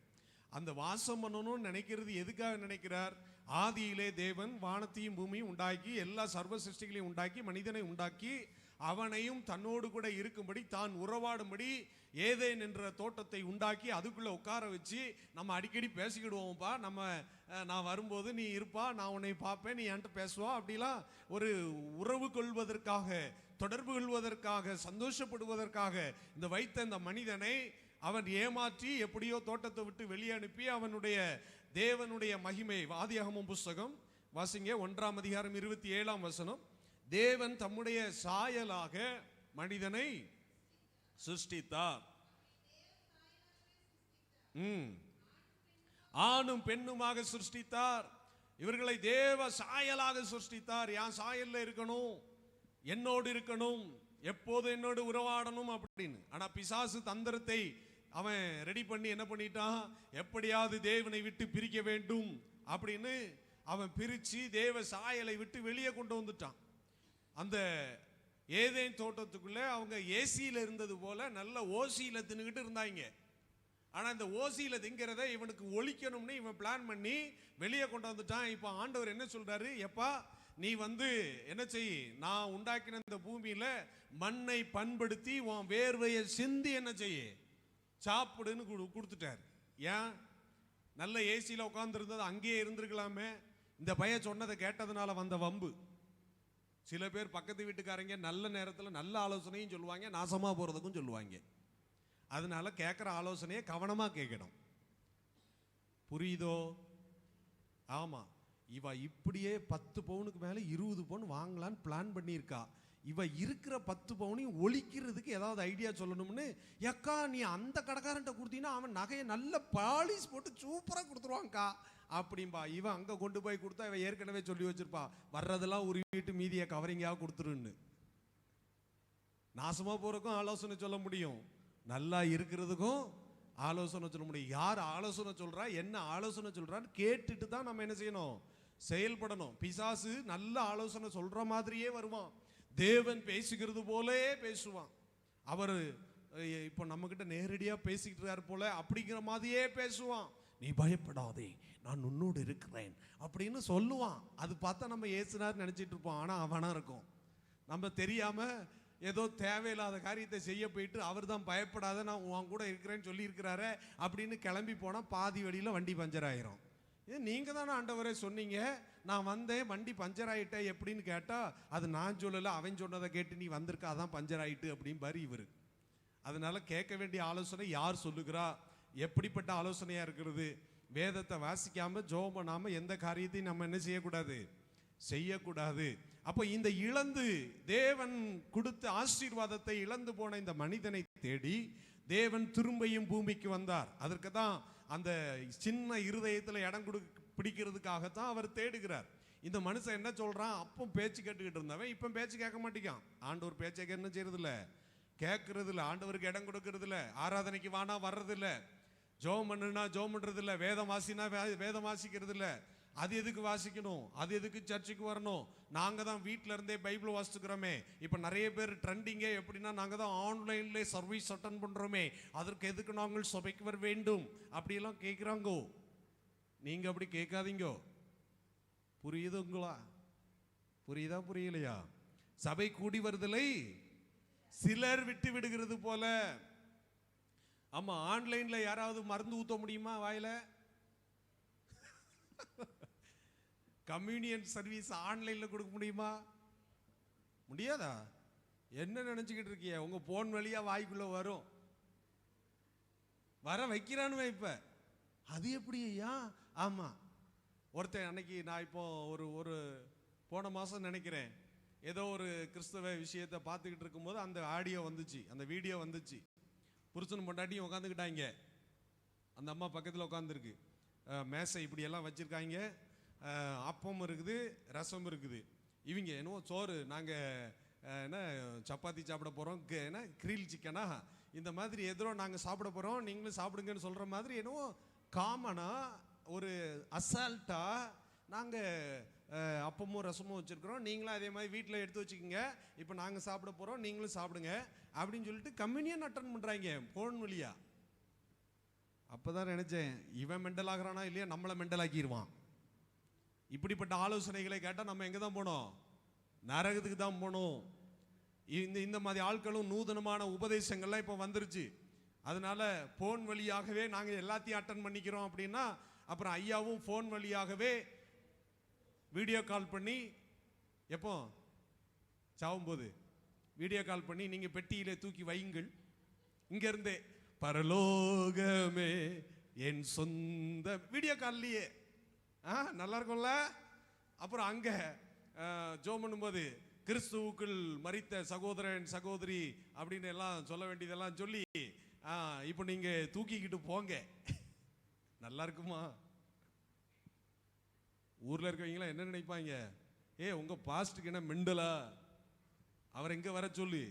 அந்த வாசம் பண்ணணும்னு நினைக்கிறது எதுக்காக நினைக்கிறார்? ஆதியிலே தேவன் வானத்தையும் பூமியும் உண்டாக்கி, எல்லா சர்வ சிருஷ்டிகளையும் உண்டாக்கி, மனிதனை உண்டாக்கி, அவனையும் தன்னோடு கூட இருக்கும்படி, தான் உறவாடும்படி ஏதேன் என்ற தோட்டத்தை உண்டாக்கி அதுக்குள்ள உட்கார வச்சு நம்ம அடிக்கடி பேசிக்கிடுவோம்ப்பா, நான் வரும்போது நீ இருப்பா, நான் உன்னை பார்ப்பேன், நீ என்கிட்ட பேசுவா, அப்படிலாம் ஒரு உறவு கொள்வதற்காக, தொடர்பு கொள்வதற்காக, சந்தோஷப்படுவதற்காக இந்த வைத்த இந்த மனிதனை அவன் ஏமாற்றி எப்படியோ தோட்டத்தை விட்டு வெளியே அனுப்பி அவனுடைய தேவனுடைய மகிமை. ஆதியாகமம் புஸ்தகம் வாசிங்க, 1ஆம் அதிகாரம் 27ஆம் வசனம். தேவன் தம்முடைய சாயலாக மனிதனை சிருஷ்டித்தார். ஆணும் பெண்ணுமாக சிருஷ்டித்தார். இவர்களை தேவ சாயலாக சிருஷ்டித்தார். என் சாயல்ல இருக்கணும், என்னோடு இருக்கணும், எப்போது என்னோடு உறவாடணும் அப்படின்னு. ஆனா பிசாசு தந்திரத்தை அவன் ரெடி பண்ணி என்ன பண்ணிட்டான்? எப்படியாவது தேவனை விட்டு பிரிக்க வேண்டும் அப்படின்னு அவன் பிரிச்சு தேவ சாயலை விட்டு வெளியே கொண்டு வந்துட்டான். அந்த ஏதேன் தோட்டத்துக்குள்ள அவங்க ஏசியில இருந்தது போல நல்ல ஓசியில தின்னுகிட்டு இருந்தாங்க. ஆனா இந்த ஓசியில திங்கிறத இவனுக்கு ஒழிக்கணும்னு இவன் பிளான் பண்ணி வெளியே கொண்டு வந்துட்டான். இப்ப ஆண்டவர் என்ன சொல்றாரு? எப்பா நீ என்ன செய், நான் உண்டாக்கின இந்த பூமியில மண்ணை பண்படுத்தி உன் வேர்வையை சிந்தி என்ன செய்ய சாப்பிடுன்னு கொடுத்துட்டார். ஏன்? நல்ல ஏசியில உட்கார்ந்து இருந்தது அங்கேயே இருந்திருக்கலாமே. இந்த பையன் சொன்னதை கேட்டதுனால வந்த வம்பு. சில பேர் பக்கத்து வீட்டுக்காரங்க நல்ல நேரத்தில் நல்ல ஆலோசனையும் சொல்லுவாங்க, நாசமா போறதுக்கும் சொல்லுவாங்க. அதனால கேட்குற ஆலோசனையை கவனமா கேட்கணும். புரியுதோ? ஆமா, இவ இப்படியே 10 பவுனுக்கு மேல 20 பவுன் வாங்கலான்னு பிளான் பண்ணியிருக்கா. இவ இருக்கிற 10 பவுனையும் ஒழிக்கிறதுக்கு ஏதாவது ஐடியா சொல்லணும்னு, எக்கா நீ அந்த கடைக்காரன்ட்ட கொடுத்தீங்கன்னா அவன் நகையை நல்ல பாலிஷ் போட்டு சூப்பரா கொடுத்துருவாங்கக்கா அப்படின்பா. இவன் அங்க கொண்டு போய் கொடுத்தா இவன் ஏற்கனவே சொல்லி வச்சிருப்பா, வர்றதெல்லாம் உருவிட்டு மீதியை கவரிங்கா கொடுத்துருன்னு. நாசமா போறதுக்கும் ஆலோசனை சொல்ல முடியும், நல்லா இருக்கிறதுக்கும் ஆலோசனை சொல்ல முடியும். யார் ஆலோசனை சொல்றா, என்ன ஆலோசனை சொல்றான்னு கேட்டுட்டு தான் நம்ம என்ன செய்யணும்? செயல்படணும். பிசாசு நல்ல ஆலோசனை சொல்ற மாதிரியே வருவான், தேவன் பேசுகிறது போலே பேசுவான். அவர் இப்போ நம்ம கிட்ட நேரடியா பேசிக்கிட்டு இருக்காரு போல அப்படிங்கிற மாதிரியே பேசுவான். நீ பயப்படாதே, நான் உன்னோடு இருக்கிறேன் அப்படின்னு சொல்லுவான். அது பார்த்தா நம்ம ஏசுனார் நினைச்சிட்டு இருப்போம். ஆனா அவனா இருக்கும். நம்ம தெரியாம ஏதோ தேவையில்லாத காரியத்தை செய்ய போயிட்டு அவர் தான் பயப்படாத நான் உன் கூட இருக்கிறேன்னு சொல்லி இருக்கிறாரு அப்படின்னு கிளம்பி போனா பாதி வழியில வண்டி பஞ்சர் ஆயிரும். இது நீங்க தானே ஆண்டவரே சொன்னீங்க, நான் வந்தேன் வண்டி பஞ்சர் ஆயிட்டேன் எப்படின்னு கேட்டா, அது நான் சொல்லல, அவன் சொன்னதை கேட்டு நீ வந்திருக்க, அதான் பஞ்சர் ஆயிட்டு அப்படின்னு பாரு இவரு. அதனால கேட்க வேண்டிய ஆலோசனை யார் சொல்லுகிறா, எப்படிப்பட்ட ஆலோசனையா இருக்கிறது? வேதத்தை வாசிக்காம ஜெபம் பண்ணாம எந்த காரியத்தையும் நம்ம என்ன செய்யக்கூடாது. அப்போ இந்த இழந்து தேவன் கொடுத்த ஆசீர்வாதத்தை இழந்து போன இந்த மனிதனை தேடி தேவன் திரும்பியும் பூமிக்கு வந்தார். அதற்கு தான் அந்த சின்ன இருதயத்தில் இடம் பிடிக்கிறதுக்காகத்தான் அவர் தேடுகிறார். இந்த மனுஷன் என்ன சொல்றான்? அப்போ பேச்சு கேட்டுக்கிட்டு இருந்தவன் இப்போ பேச்சு கேட்க மாட்டேங்கான். ஆண்டவர் பேச்சை என்ன செய்யறது இல்லை, கேட்கறது இல்லை, ஆண்டவருக்கு இடம் கொடுக்கறது இல்லை, ஆராதனைக்கு வானா வர்றது இல்லை, ஜெபம் பண்ணுனா ஜெபம் பண்றது இல்லை, வேதம் வாசினா வேதம் வாசிக்கிறது இல்லை. அது எதுக்கு வாசிக்கணும்? அது எதுக்கு சர்ச்சுக்கு வரணும்? நாங்க தான் வீட்டில இருந்தே பைபிள் வாசிக்கிறோமே. இப்ப நிறைய பேர் ட்ரெண்டிங்கே எப்படின்னா, நாங்க தான் ஆன்லைன்ல சர்வீஸ் அட்டன் பண்றோமே, அதற்கு எதுக்கு நாங்கள் சபைக்கு வர வேண்டும் அப்படியெல்லாம் கேட்குறாங்கோ. நீங்க அப்படி கேட்காதீங்கோ. புரியுதுங்களா? புரியுதா புரியலையா? சபை கூடி வருதலை சிலர் விட்டு விடுகிறது போல. ஆமா, ஆன்லைன்ல யாராவது மருந்து ஊத்த முடியுமா வாயில? கம்யூனியன் சர்வீஸ் ஆன்லைன்ல கொடுக்க முடியுமா? முடியாதா? என்ன நினைச்சுக்கிட்டு இருக்கிய? உங்க போன் வழியா வாய்க்குள்ள வரும், வர வைக்கிறான்னு இப்ப. அது எப்படி ஐயா? ஆமா, ஒருத்தன் அன்னைக்கு நான் இப்போ ஒரு போன மாசம் நினைக்கிறேன், ஏதோ ஒரு கிறிஸ்தவ விஷயத்தை பார்த்துக்கிட்டு இருக்கும்போது அந்த ஆடியோ வந்துச்சு, அந்த வீடியோ வந்துச்சு. புருஷன் பொண்டாட்டியும் உட்காந்துக்கிட்டாங்க, அந்த அம்மா பக்கத்தில் உட்காந்துருக்கு, மேசை இப்படி எல்லாம் வச்சிருக்காங்க, அப்பம் இருக்குது, ரசம் இருக்குது. இவங்க என்னவோ சோறு, நாங்கள் என்ன சப்பாத்தி சாப்பிட போகிறோம், என்ன கிரில் சிக்கனா, இந்த மாதிரி எதிரோ நாங்கள் சாப்பிட போகிறோம், நீங்களும் சாப்பிடுங்கன்னு சொல்கிற மாதிரி என்னவோ காமனாக ஒரு அசால்ட்டாக நாங்கள் அப்பமும் ரசமும் வச்சுருக்குறோம், நீங்களும் அதே மாதிரி வீட்டில் எடுத்து வச்சுக்கோங்க, இப்போ நாங்கள் சாப்பிட போகிறோம், நீங்களும் சாப்பிடுங்க அப்படின்னு சொல்லிட்டு கம்யூனியன் அட்டன் பண்ணுறாங்க போன் வழியா. அப்போ தான் நினச்சேன், இவன் மெண்டல் ஆகிறானா இல்லையா, நம்மளை மெண்டல் ஆக்கிடுவான். இப்படிப்பட்ட ஆலோசனைகளை கேட்டால் நம்ம எங்கே தான் போனோம்? நரகத்துக்கு தான் போகணும். இந்த மாதிரி ஆட்களும் நூதனமான உபதேசங்கள்லாம் இப்போ வந்துருச்சு. அதனால போன் வழியாகவே நாங்கள் எல்லாத்தையும் அட்டன் பண்ணிக்கிறோம் அப்படின்னா, அப்புறம் ஐயாவும் போன் வழியாகவே வீடியோ கால் பண்ணி, எப்போ சாவும்போது வீடியோ கால் பண்ணி நீங்கள் பெட்டியிலே தூக்கி வையுங்கள், இங்கேருந்தே பரலோகமே என் சொந்த, வீடியோ கால்லையே. நல்லா இருக்கும்ல. அப்புறம் அங்கே ஜோம் பண்ணும்போது கிறிஸ்துவுக்குள் மரித்த சகோதரன் சகோதரி அப்படின்னு எல்லாம் சொல்ல வேண்டியதெல்லாம் சொல்லி, இப்போ நீங்க தூக்கிக்கிட்டு போங்க. நல்லா இருக்குமா? ஊர்ல இருக்கவங்களாம் என்ன நினைப்பாங்க? உங்க பாஸ்டுக்கு என்ன மெண்டலா, அவர் எங்க வர சொல்லி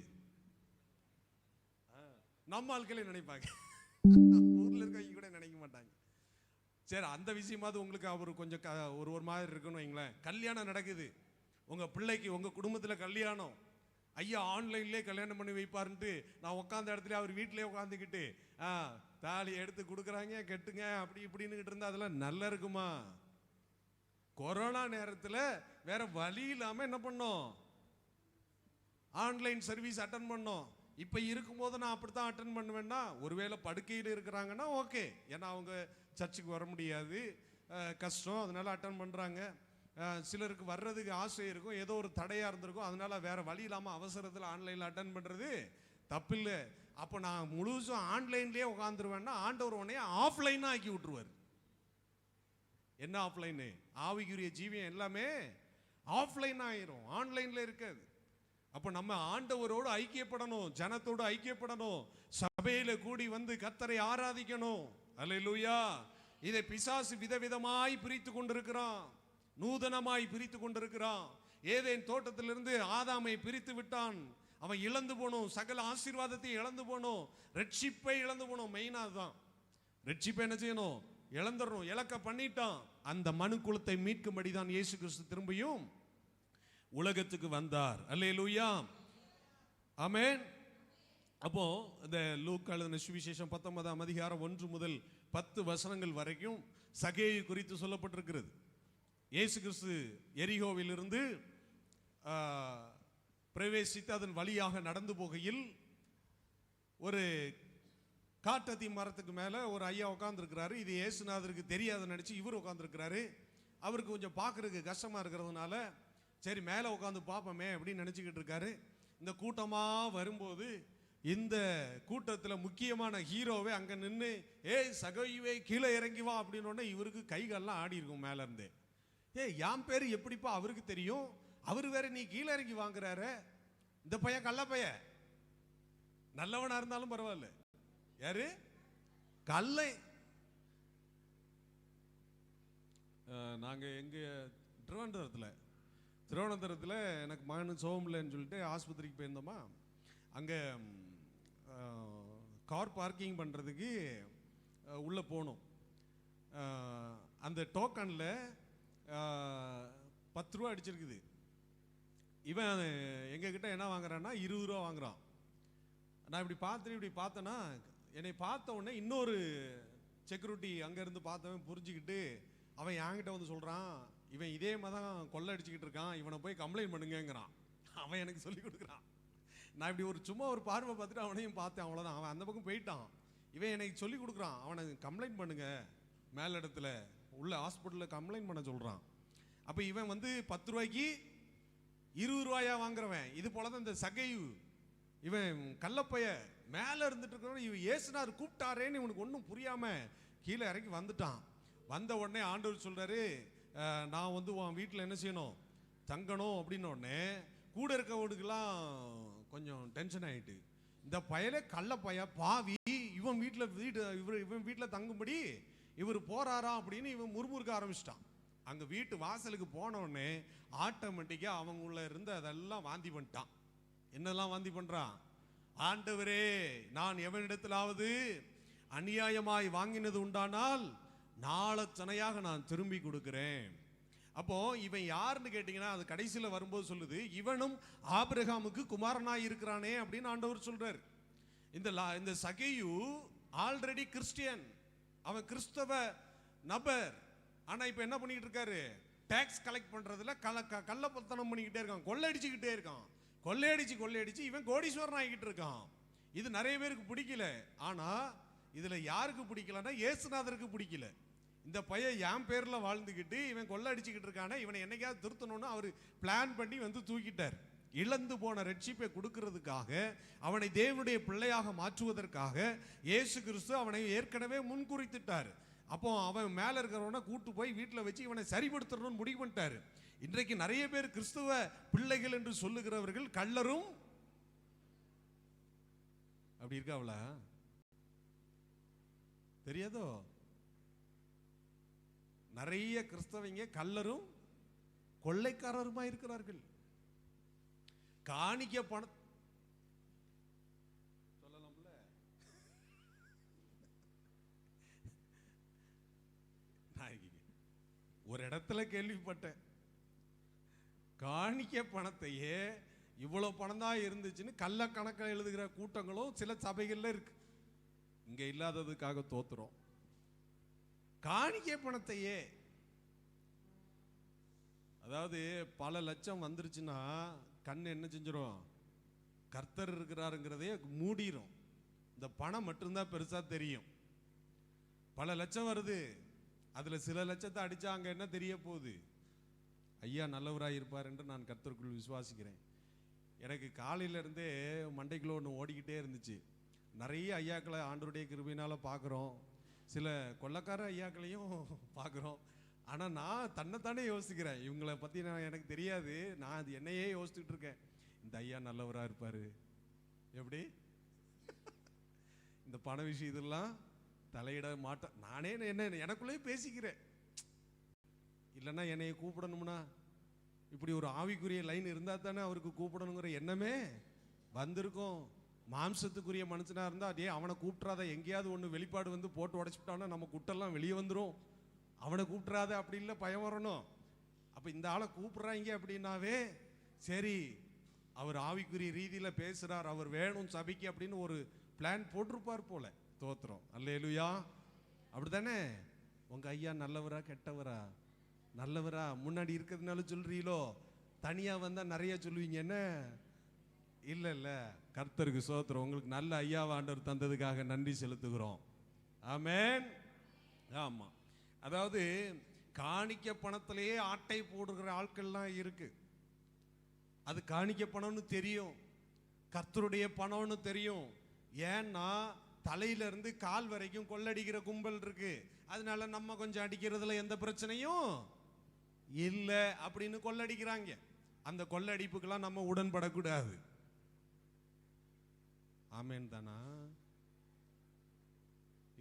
நம்ம ஆட்களே நினைப்பாங்க. ஊர்ல இருக்கவங்க கூட நினைக்க மாட்டாங்க. சரி, அந்த விஷயமாவது உங்களுக்கு அவர் கொஞ்சம் ஒரு மாதிரி இருக்குன்னு வைங்களேன். கல்யாணம் நடக்குது, உங்க பிள்ளைக்கு உங்க குடும்பத்தில் கல்யாணம், ஐயா ஆன்லைன்லேயே கல்யாணம் பண்ணி வைப்பாருன்ட்டு நான் உட்காந்த இடத்துல அவர் வீட்டிலே உட்காந்துக்கிட்டு தாலி எடுத்து கொடுக்குறாங்க, கெட்டுங்க அப்படி இப்படின்னு இருந்தா அதெல்லாம் நல்லா இருக்குமா? கொரோனா நேரத்தில் வேற வழி இல்லாமல் என்ன பண்ணோம்? ஆன்லைன் சர்வீஸ் அட்டன் பண்ணோம். இப்போ இருக்கும்போது நான் அப்படித்தான் அட்டன் பண்ணுவேன்னா, ஒருவேளை படுக்கையில் இருக்கிறாங்கன்னா ஓகே, ஏன்னா அவங்க சர்ச்சுக்கு வர முடியாது, கஷ்டம், அதனால அட்டன் பண்ணுறாங்க. சிலருக்கு வர்றதுக்கு ஆசை இருக்கும், ஏதோ ஒரு தடையாக இருந்திருக்கும், அதனால வேற வழி இல்லாமல் அவசரத்தில் ஆன்லைனில் அட்டன் பண்ணுறது தப்பில்லை. அப்போ நான் முழுசும் ஆன்லைன்லேயே உட்காந்துருவேன்னா ஆண்டவர் உடனே ஆஃப்லைனாக ஆக்கி விட்டுருவார். என்ன ஆஃப்லைனு? ஆவிக்குரிய ஜீவியம் எல்லாமே ஆஃப்லைன் ஆயிரும், ஆன்லைனில் இருக்காது. அப்போ நம்ம ஆண்டவரோடு ஐக்கியப்படணும், ஜனத்தோடு ஐக்கியப்படணும், சபையில கூடி வந்து கர்த்தரை ஆராதிக்கணும். அல்லேலூயா. இதை பிசாசு விதவிதமாய் பிரித்து கொண்டிருக்கிறான், நூதனமாய் பிரித்து கொண்டிருக்கிறான். ஏதேன் தோட்டத்திலிருந்து ஆதாமை பிரித்து விட்டான். அவன் இழந்து போனோம், சகல ஆசீர்வாதத்தை இழந்து போனோம், ரட்சிப்பை இழந்து போனோம். மெயினா தான் ரட்சிப்பை என்ன செய்யணும்? இழந்துடணும். இலக்க பண்ணிட்டான். அந்த மனு குலத்தை மீட்கும்படி தான் இயேசு கிறிஸ்து திரும்பியும் உலகத்துக்கு வந்தார். அல்லேலூயா, ஆமென். அப்போ இந்த லூக்கா எழுதின சுவிசேஷம் 19ஆம் அதிகாரம் 1 முதல் 10 வசனங்கள் வரைக்கும் சகேயு குறித்து சொல்லப்பட்டிருக்கிறது. இயேசு கிறிஸ்து எரிகோவிலிருந்து பிரவேசித்து அதன் வழியாக நடந்து போகையில் ஒரு காட்டத்தி மரத்துக்கு மேலே ஒரு ஐயா உட்காந்துருக்கிறாரு. இது இயேசுநாதருக்கு தெரியாதுன்னு நினச்சி இவர் உட்காந்துருக்கிறாரு. அவருக்கு கொஞ்சம் பார்க்கறதுக்கு கஷ்டமாக இருக்கிறதுனால சரி மேலே உட்காந்து பார்ப்போமே அப்படின்னு நினச்சிக்கிட்டு இருக்காரு. இந்த கூட்டமாக வரும்போது இந்த கூட்டத்தில் முக்கியமான ஹீரோவே அங்கே நின்று சகையுவே கீழே இறங்கி வா அப்படின்னு இவருக்கு கைகள்லாம் ஆடி இருக்கும் மேலேருந்து. என் பேர் எப்படிப்பா அவருக்கு தெரியும்? அவர் வேற நீ கீழே இறங்கி வாங்குறாரு. இந்த பையன் கள்ள பையன், நல்லவனா இருந்தாலும் பரவாயில்ல, யாரு கல்லை. நாங்கள் எங்கள் திருவனந்தபுரத்தில் எனக்கு மகனு சோகமில்லைன்னு சொல்லிட்டு ஆஸ்பத்திரிக்கு போயிருந்தோமா. அங்கே கார் பார்க்கிங் பண்ணுறதுக்கு உள்ளே போனோம். அந்த டோக்கனில் 10 ரூபா அடிச்சிருக்குது. இவன் எங்ககிட்ட என்ன வாங்குறான்னா 20 ரூபா வாங்குறான். நான் இப்படி பார்த்தேன்னா என்னை பார்த்த உடனே இன்னொரு செக்யூரிட்டி அங்கேருந்து பார்த்தவன் புரிஞ்சுக்கிட்டு அவன் என்கிட்ட வந்து சொல்கிறான், இவன் இதே மாதிரி தான் கொள்ளை அடிச்சுக்கிட்டு இருக்கான், இவனை போய் கம்ப்ளைண்ட் பண்ணுங்கிறான். அவன் எனக்கு சொல்லி கொடுக்குறான். நான் இப்படி சும்மா ஒரு பார்வை பார்த்துட்டு அவனையும் பார்த்தேன், அவ்வளோதான். அவன் அந்த பக்கம் போயிட்டான். இவன் எனக்கு சொல்லி கொடுக்குறான், அவனை கம்ப்ளைண்ட் பண்ணுங்க மேல் இடத்துல உள்ள ஹாஸ்பிட்டலில் கம்ப்ளைண்ட் பண்ண சொல்கிறான். அப்போ இவன் 10 ரூபாய்க்கு 20 ரூபாயா வாங்குறவன். இது போல தான் இந்த சகையு இவன் கள்ளப்பைய மேலே இருந்துட்டு இருக்கிறவன் இவன் இயேசுனார் கூப்பிட்டாரேன்னு இவனுக்கு ஒன்றும் புரியாம கீழே இறங்கி வந்துட்டான். வந்த உடனே ஆண்டவர் சொல்றாரு, நான் வந்து உன் வீட்டில் என்ன செய்யணும், தங்கணும் அப்படின்னு. உடனே கூட இருக்கவனுக்கெல்லாம் கொஞ்சம் டென்ஷன் ஆயிட்டு, இந்த பயலே கள்ளப்பைய பாவி, இவன் வீட்டில் தங்கும்படி இவர் போறாரா அப்படின்னு இவன் முறுமுறுக்க ஆரம்பிச்சிட்டான். அங்க வீட்டு வாசலுக்கு போன உடனே ஆட்டோமேட்டிக்கா அவங்கள இருந்து அதெல்லாம் வாந்தி பண்ணிட்டான். என்னெல்லாம் வாந்தி பண்றான், ஆண்டவரே நான் எவனிடத்திலாவது அநியாயமாய் வாங்கினது உண்டானால் நாளத்தனையாக நான் திரும்பி கொடுக்கிறேன். அப்போ இவன் யாருன்னு கேட்டீங்கன்னா அது கடைசியில் வரும்போது சொல்லுது, இவனும் ஆபிரகாமுக்கு குமாரனாய் இருக்கிறானே அப்படின்னு ஆண்டவர் சொல்றார். இந்த சகேயு ஆல்ரெடி கிறிஸ்டியன், அவன் கிறிஸ்தவ நபர். ஆனா இப்ப என்ன பண்ணிட்டு இருக்காரு, டாக்ஸ் கலெக்ட் பண்றதுல கள்ளப்பத்தனம் பண்ணிக்கிட்டே இருக்கான், கொள்ளையடிச்சுக்கிட்டே இருக்கான். கொள்ளையடிச்சு இவன் கோடீஸ்வரன் ஆகிட்டு இருக்கான். இது நிறைய பேருக்கு பிடிக்கல. ஆனா இதுல யாருக்கு பிடிக்கலன்னா இயேசுநாதருக்கு பிடிக்கல. இந்த பையன் என் பேர்ல வாழ்ந்துக்கிட்டு இவன் கொள்ளையடிச்சுக்கிட்டு இருக்கானே, இவனை என்னைக்காவது திருத்தணும்னு அவர் பிளான் பண்ணி வந்து தூக்கிட்டார். இழந்து போன ரட்சிப்பை கொடுக்கிறதுக்காக, அவனை தேவனுடைய பிள்ளையாக மாற்றுவதற்காக இயேசு கிறிஸ்து அவனை ஏற்கனவே முன்குறித்துட்டார். அப்போ அவன் மேல இருக்கிறவனை கூட்டு போய் வீட்டில் வச்சு இவனை சரிப்படுத்தணும்னு முடிவு பண்ணிட்டாரு. இன்றைக்கு நிறைய பேர் கிறிஸ்துவ பிள்ளைகள் என்று சொல்லுகிறவர்கள் கள்ளரும் அப்படி இருக்காவல தெரியாதோ, நிறைய கிறிஸ்தவங்க கள்ளரும் கொள்ளைக்காரருமா இருக்கிறார்கள். காணிக்க பணம் சொல்லலாம்ல, ஒரு இடத்துல கேள்விப்பட்டேன், காணிக்க பணத்தையே இவ்வளவு பணம் தான் இருந்துச்சுன்னு கள்ள கணக்கில் எழுதுகிற கூட்டங்களும் சில சபைகள்ல இருக்கு. இங்க இல்லாததுக்காக தோத்துறோம். காணிக்க பணத்தையே, அதாவது பல லட்சம் வந்துருச்சுன்னா கண் என்ன செஞ்சிடும், கர்த்தர் இருக்கிறாருங்கிறதே மூடிரும். இந்த பணம் மட்டும்தான் பெருசா தெரியும். பல லட்சம் வருது, அதுல சில லட்சத்தை அடிச்சா அங்க என்ன தெரிய போகுது, ஐயா நல்லவராக இருப்பார் என்று நான் கர்த்தருக்குள் விசுவாசிக்கிறேன். எனக்கு காலையில இருந்தே மண்டைக்குள்ள ஒன்று ஓடிக்கிட்டே இருந்துச்சு. நிறைய ஐயாக்களை ஆண்டவருடைய கிருபையினால பார்க்குறோம், சில கொள்ளக்கார ஐயாக்களையும் பார்க்குறோம். ஆனால் நான் தன்னைத்தானே யோசிக்கிறேன், இவங்களை பற்றி எனக்கு தெரியாது, நான் அது என்னையே யோசிச்சுட்டு இருக்கேன். இந்த ஐயா நல்லவராக இருப்பார், எப்படி இந்த பண விஷயத்தெல்லாம் தலையிட மாட்டேன், நானே என்ன எனக்குள்ளேயே பேசிக்கிறேன். இல்லைன்னா என்னைய கூப்பிடணும்னா இப்படி ஒரு ஆவிக்குரிய லைன் இருந்தால் தானே அவருக்கு கூப்பிடணுங்கிற எண்ணமே வந்திருக்கும். மாம்சத்துக்குரிய மனுஷனா இருந்தா அதே அவனை கூப்பிட்றாத, எங்கேயாவது ஒன்று வெளிப்பாடு வந்து போட்டு உடைச்சுட்டான்னா நம்ம குட்டெல்லாம் வெளியே வந்துடும், அவனை கூப்பிட்றாத அப்படி இல்லை பயம் வரணும். அப்போ இந்த ஆளை கூப்பிட்றாங்க அப்படின்னாவே சரி அவர் ஆவிக்குரிய ரீதியில் பேசுகிறார், அவர் வேணும் சபைக்கு அப்படின்னு ஒரு பிளான் போட்டிருப்பார் போல. தோத்துறோம். அல்லேலூயா. அப்படி தானே? உங்கள் ஐயா நல்லவரா கெட்டவரா? நல்லவரா முன்னாடி இருக்கிறதுனால சொல்றீங்களோ, தனியா வந்தா நிறைய சொல்லுவீங்க என்ன? இல்ல இல்ல, கர்த்தருக்கு ஸ்தோத்திரம். உங்களுக்கு நல்ல ஐயாவை ஆண்டவர் தந்ததுக்காக நன்றி செலுத்துகிறோம். ஆமென். ஆமா, அதாவது காணிக்க பணத்திலேயே ஆட்டை போடுகிற ஆட்கள்லாம் இருக்கு. அது காணிக்க பணம்னு தெரியும், கர்த்தருடைய பணம்னு தெரியும். ஏன்னா தலையில இருந்து கால் வரைக்கும் கொள்ளடிக்கிற கும்பல் இருக்கு. அதனால நம்ம கொஞ்சம் அடிக்கிறதுல எந்த பிரச்சனையும் இல்ல அப்படின்னு கொள்ளடிக்கிறாங்க. அந்த கொள்ளடிப்புக்கெல்லாம் நம்ம உடன்படக்கூடாது. ஆமேன் தானா?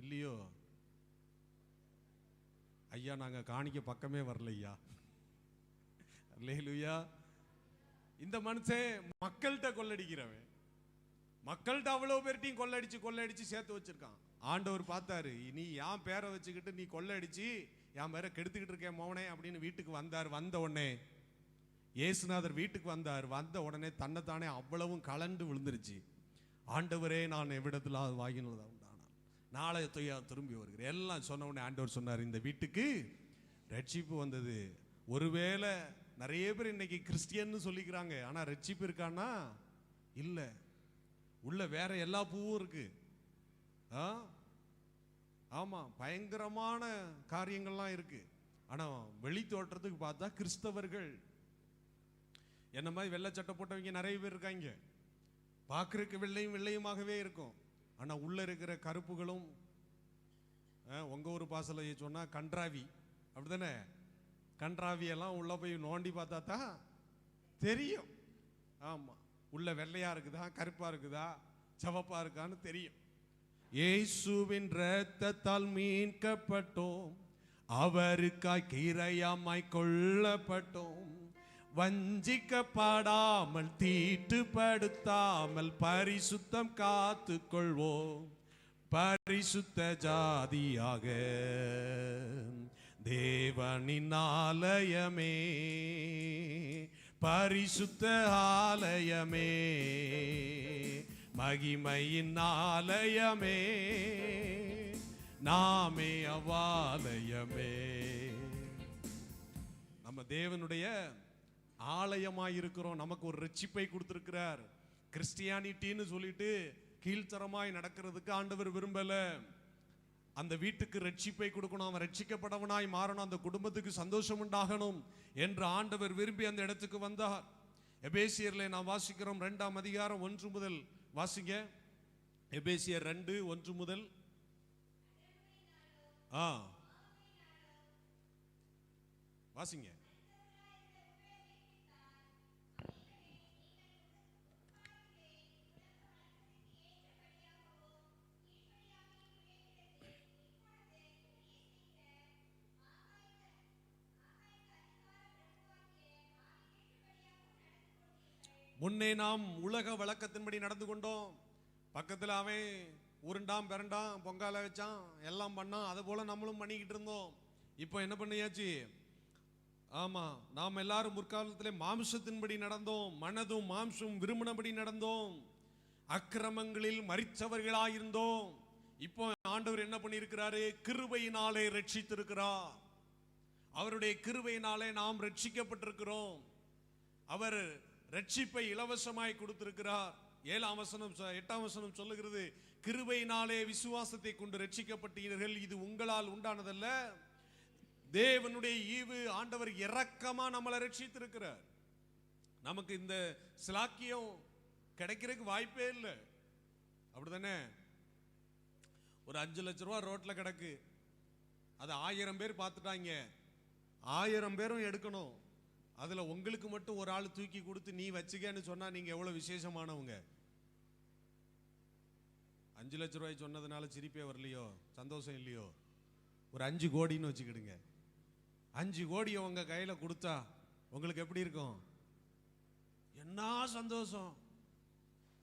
இல்லையோ? ஐயா நாங்க காணிக்க பக்கமே வரல ஐயா. அல்லேலூயா. இந்த மனுஷன் மக்கள்கிட்ட கொள்ளடிக்கிறவன், மக்கள்கிட்ட அவ்வளவு பேர்ட்டையும் கொள்ளடிச்சு சேர்த்து வச்சிருக்கான். ஆண்டவர் பார்த்தாரு, நீ என் பேரை வச்சுக்கிட்டு நீ கொள்ளடிச்சு என் பேரை கெடுத்துக்கிட்டு இருக்கேன் மோனே அப்படின்னு வீட்டுக்கு வந்தார். வந்த உடனே இயேசுநாதர் வீட்டுக்கு வந்தார். வந்த உடனே தன்னைத்தானே அவ்வளவும் கலண்டு விழுந்துருச்சு. ஆண்டவரே நான் எவ்விடத்தில் வாங்கினதான் உண்டானால் நாளைய தொய்யா திரும்பி வருகிறேன் எல்லாம் சொன்ன உடனே ஆண்டவர் சொன்னார், இந்த வீட்டுக்கு ரட்சிப்பு வந்தது. ஒருவேளை நிறைய பேர் இன்னைக்கு கிறிஸ்டியன்னு சொல்லிக்கிறாங்க, ஆனா ரட்சிப்பு இருக்கான்னா இல்ல, உள்ள வேற எல்லா பூவும் இருக்கு. ஆமா, பயங்கரமான காரியங்கள்லாம் இருக்கு. ஆனா வெளி தோற்றத்துக்கு பார்த்தா கிறிஸ்தவர்கள் என்ன மாதிரி வெள்ளை சட்டை போட்டவங்க நிறைய பேர் இருக்காங்க. பார்க்கறதுக்கு வெள்ளையும் வெள்ளையுமாகவே இருக்கும். ஆனா உள்ள இருக்கிற கருப்புகளும் உங்க ஒரு பாசல சொன்னா கன்றாவி, அப்படிதானே? கன்றாவி எல்லாம் உள்ள போய் நோண்டி பார்த்தா தான் தெரியும். ஆமா, உள்ள வெள்ளையா இருக்குதா கருப்பா இருக்குதா சிவப்பா இருக்கான்னு தெரியும். இயேசுவின் இரத்தத்தால் மீட்கப்பட்டோம், அவருக்காய் கிரையாமாய் கொள்ளப்பட்டோம். வஞ்சிக்கப்படாமல் தீட்டுப்படுத்தாமல் பரிசுத்தம் காத்து கொள்வோம். பரிசுத்த ஜாதியாக தேவனின் ஆலயமே, பரிசுத்த ஆலயமே, மகிமையின் ஆலயமே, நாமே அவ்வாலயமே. நம்ம தேவனுடைய ஆலயமாயிருக்கிறோம். நமக்கு ஒரு ரட்சிப்பை கொடுத்திருக்கிறார். கிறிஸ்டியானிட்டின்னு சொல்லிட்டு கீழ்த்தரமாய் நடக்கிறதுக்கு ஆண்டவர் விரும்பல. அந்த வீட்டுக்கு ரட்சிப்பை கொடுக்கணும், அவன் ரட்சிக்கப்படவனாய் மாறணும், அந்த குடும்பத்துக்கு சந்தோஷம் உண்டாகணும் என்று ஆண்டவர் விரும்பி அந்த இடத்துக்கு வந்தார். எபேசியர்ல நாம் வாசிக்கிறோம் 2ஆம் அதிகாரம் 1 முதல் வாசிங்க. எபேசியர் 2:1 முதல். வாசிங்க. முன்னே நாம் உலக வழக்கத்தின்படி நடந்து கொண்டோம். பக்கத்தில் அவன் உருண்டாம் பிறண்டாம் பொங்கால வச்சான் எல்லாம் பண்ணான், அது போல நம்மளும் பண்ணிக்கிட்டு இருந்தோம். இப்போ என்ன பண்ணியாச்சு? ஆமா, நாம் எல்லாரும் முற்காலத்திலே மாம்சத்தின்படி நடந்தோம், மனதும் மாம்சம் விரும்பினபடி நடந்தோம், அக்கிரமங்களில் மரித்தவர்களாயிருந்தோம். இப்போ ஆண்டவர் என்ன பண்ணியிருக்கிறாரு? கிருபையினாலே ரட்சித்திருக்கிறார். அவருடைய கிருபையினாலே நாம் ரட்சிக்கப்பட்டிருக்கிறோம். அவர் ரட்சிப்பை இலவசமாய் கொடுத்திருக்கிறார். 7ஆம் வசனம் 8ஆம் வசனம் சொல்லுகிறது, கிருபையினாலே விசுவாசத்தை கொண்டு ரட்சிக்கப்பட்டீர்கள், இது உங்களால் உண்டானதல்ல, தேவனுடைய ஈவு. ஆண்டவர் இரக்கமா நம்மளை ரட்சித்திருக்கிறார். நமக்கு இந்த சிலாக்கியம் கிடைக்கிறதுக்கு வாய்ப்பே இல்லை, அப்படிதானே? ஒரு 5 லட்சம் ரூபாய் ரோட்ல கிடக்கு, அது 1000 பேர் பார்த்துட்டாங்க, 1000 பேரும் எடுக்கணும். அதுல உங்களுக்கு மட்டும் ஒரு ஆள் தூக்கி கொடுத்து நீ வச்சுக்கன்னு சொன்னா நீங்க எவ்வளவு விசேஷமானவங்க. 5 லட்சம் ரூபாய் சொன்னதுனால சிரிப்பே வரலையோ, சந்தோஷம் இல்லையோ? ஒரு 5 கோடின்னு வச்சுக்கிடுங்க. 5 கோடியை உங்க கையில கொடுத்தா உங்களுக்கு எப்படி இருக்கும்? என்ன சந்தோஷம்!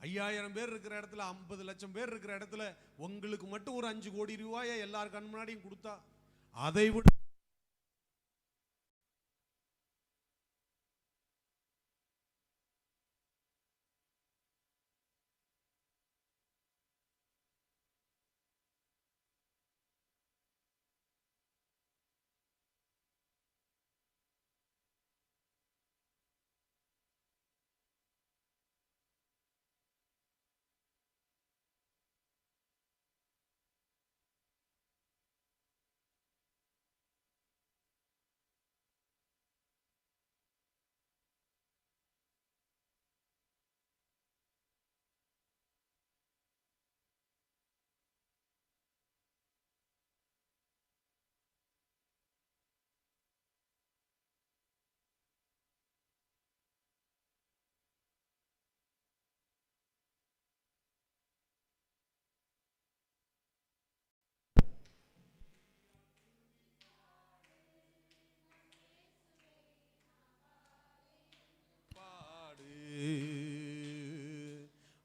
5000 பேர் இருக்கிற இடத்துல, 50 லட்சம் பேர் இருக்கிற இடத்துல உங்களுக்கு மட்டும் ஒரு 5 கோடி ரூபாயை எல்லார் கண் முன்னாடியும் கொடுத்தா அதை விட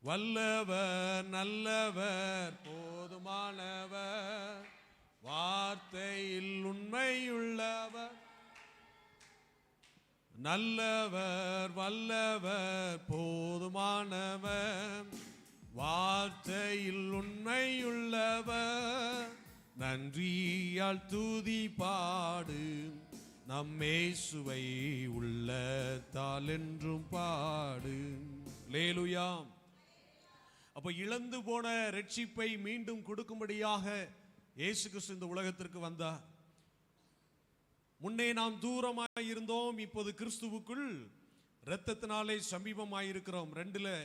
வல்லவர் நல்லவர் போதுமானவர், வார்த்தையில் உண்மையுள்ளவர். நல்லவர் வல்லவர் போதுமானவர், வார்த்தையில் உண்மையுள்ளவர். நன்றியால் துதி பாடு, நம் இயேசுவை உள்ளத்தால் என்றும் பாடு. அல்லேலூயா. அப்ப இழந்து போன ரட்சிப்பை மீண்டும் கொடுக்கும்படியாக இயேசு கிறிஸ்து இந்த உலகத்திற்கு வந்தார். முன்னே நாம் தூரமாய் இருந்தோம், இப்போது கிறிஸ்துவுக்குள் இரத்தத்தினாலே சமீபமாயிருக்கிறோம். 2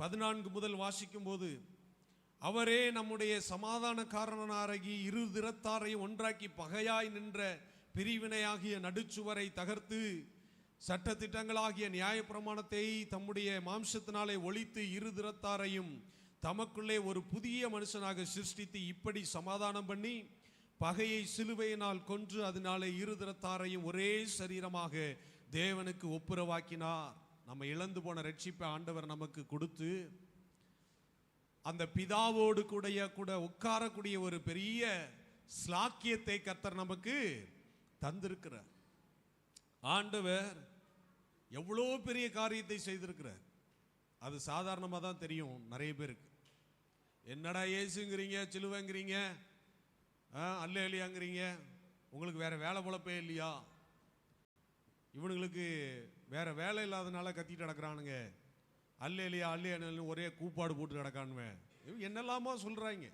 14 முதல் வாசிக்கும் போது, அவரே நம்முடைய சமாதானக்காரனாகி இரு திறத்தாரை ஒன்றாக்கி பகையாய் நின்ற பிரிவினையாகிய நடுச்சுவரை தகர்த்து சட்ட திட்டங்களாகிய நியாயப்பிரமாணத்தை தம்முடைய மாம்சத்தினாலே ஒழித்து இரு திறத்தாரையும் தமக்குள்ளே ஒரு புதிய மனுஷனாக சிருஷ்டித்து இப்படி சமாதானம் பண்ணி பகையை சிலுவையினால் கொன்று அதனாலே இரு திறத்தாரையும் ஒரே சரீரமாக தேவனுக்கு ஒப்புரவாக்கினார். நம்ம இழந்து போன ரட்சிப்பை ஆண்டவர் நமக்கு கொடுத்து அந்த பிதாவோடு கூட உட்காரக்கூடிய ஒரு பெரிய ஸ்லாக்கியத்தை கர்த்தர் நமக்கு தந்திருக்கிறார். ஆண்டவர் எவ்வளோ பெரிய காரியத்தை செய்திருக்கிறார். அது சாதாரணமாக தான் தெரியும் நிறைய பேருக்கு. என்னடா இயேசுங்கிறீங்க, சிலுவைங்கிறீங்க, அல்லேலியாங்கிறீங்க, உங்களுக்கு வேற வேலை பொழப்பே இல்லையா? இவனுங்களுக்கு வேற வேலை இல்லாதனால கத்திட்டு நடக்கிறானுங்க, அல்லேலியா அல்லேலியான்னு ஒரே கூப்பாடு போட்டு நடக்கானுவேன், என்னெல்லாமோ சொல்றாங்க.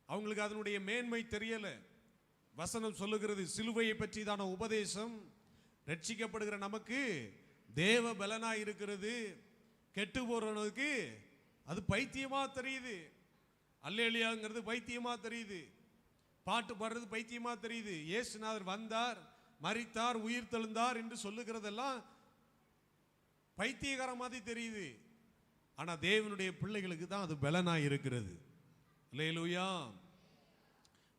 அவங்களுக்கு அதனுடைய மேன்மை தெரியல. வசனம் சொல்லுகிறது, சிலுவையை பற்றிதான உபதேசம் ரட்சிக்கப்படுகிற நமக்கு தேவ பலனா இருக்கிறது. கெட்டு போறவனுக்கு அது பைத்தியமா தெரியுது. அல்லேலியாங்கிறது பைத்தியமா தெரியுது, பாட்டு பாடுறது பைத்தியமா தெரியுது. இயேசுநாதர் வந்தார், மரித்தார், உயிர் தெழுந்தார் என்று சொல்லுகிறதெல்லாம் பைத்தியகார மாதிரி தெரியுது. ஆனா தேவனுடைய பிள்ளைகளுக்கு தான் அது பலனா இருக்கிறது. அல்லேலூயா.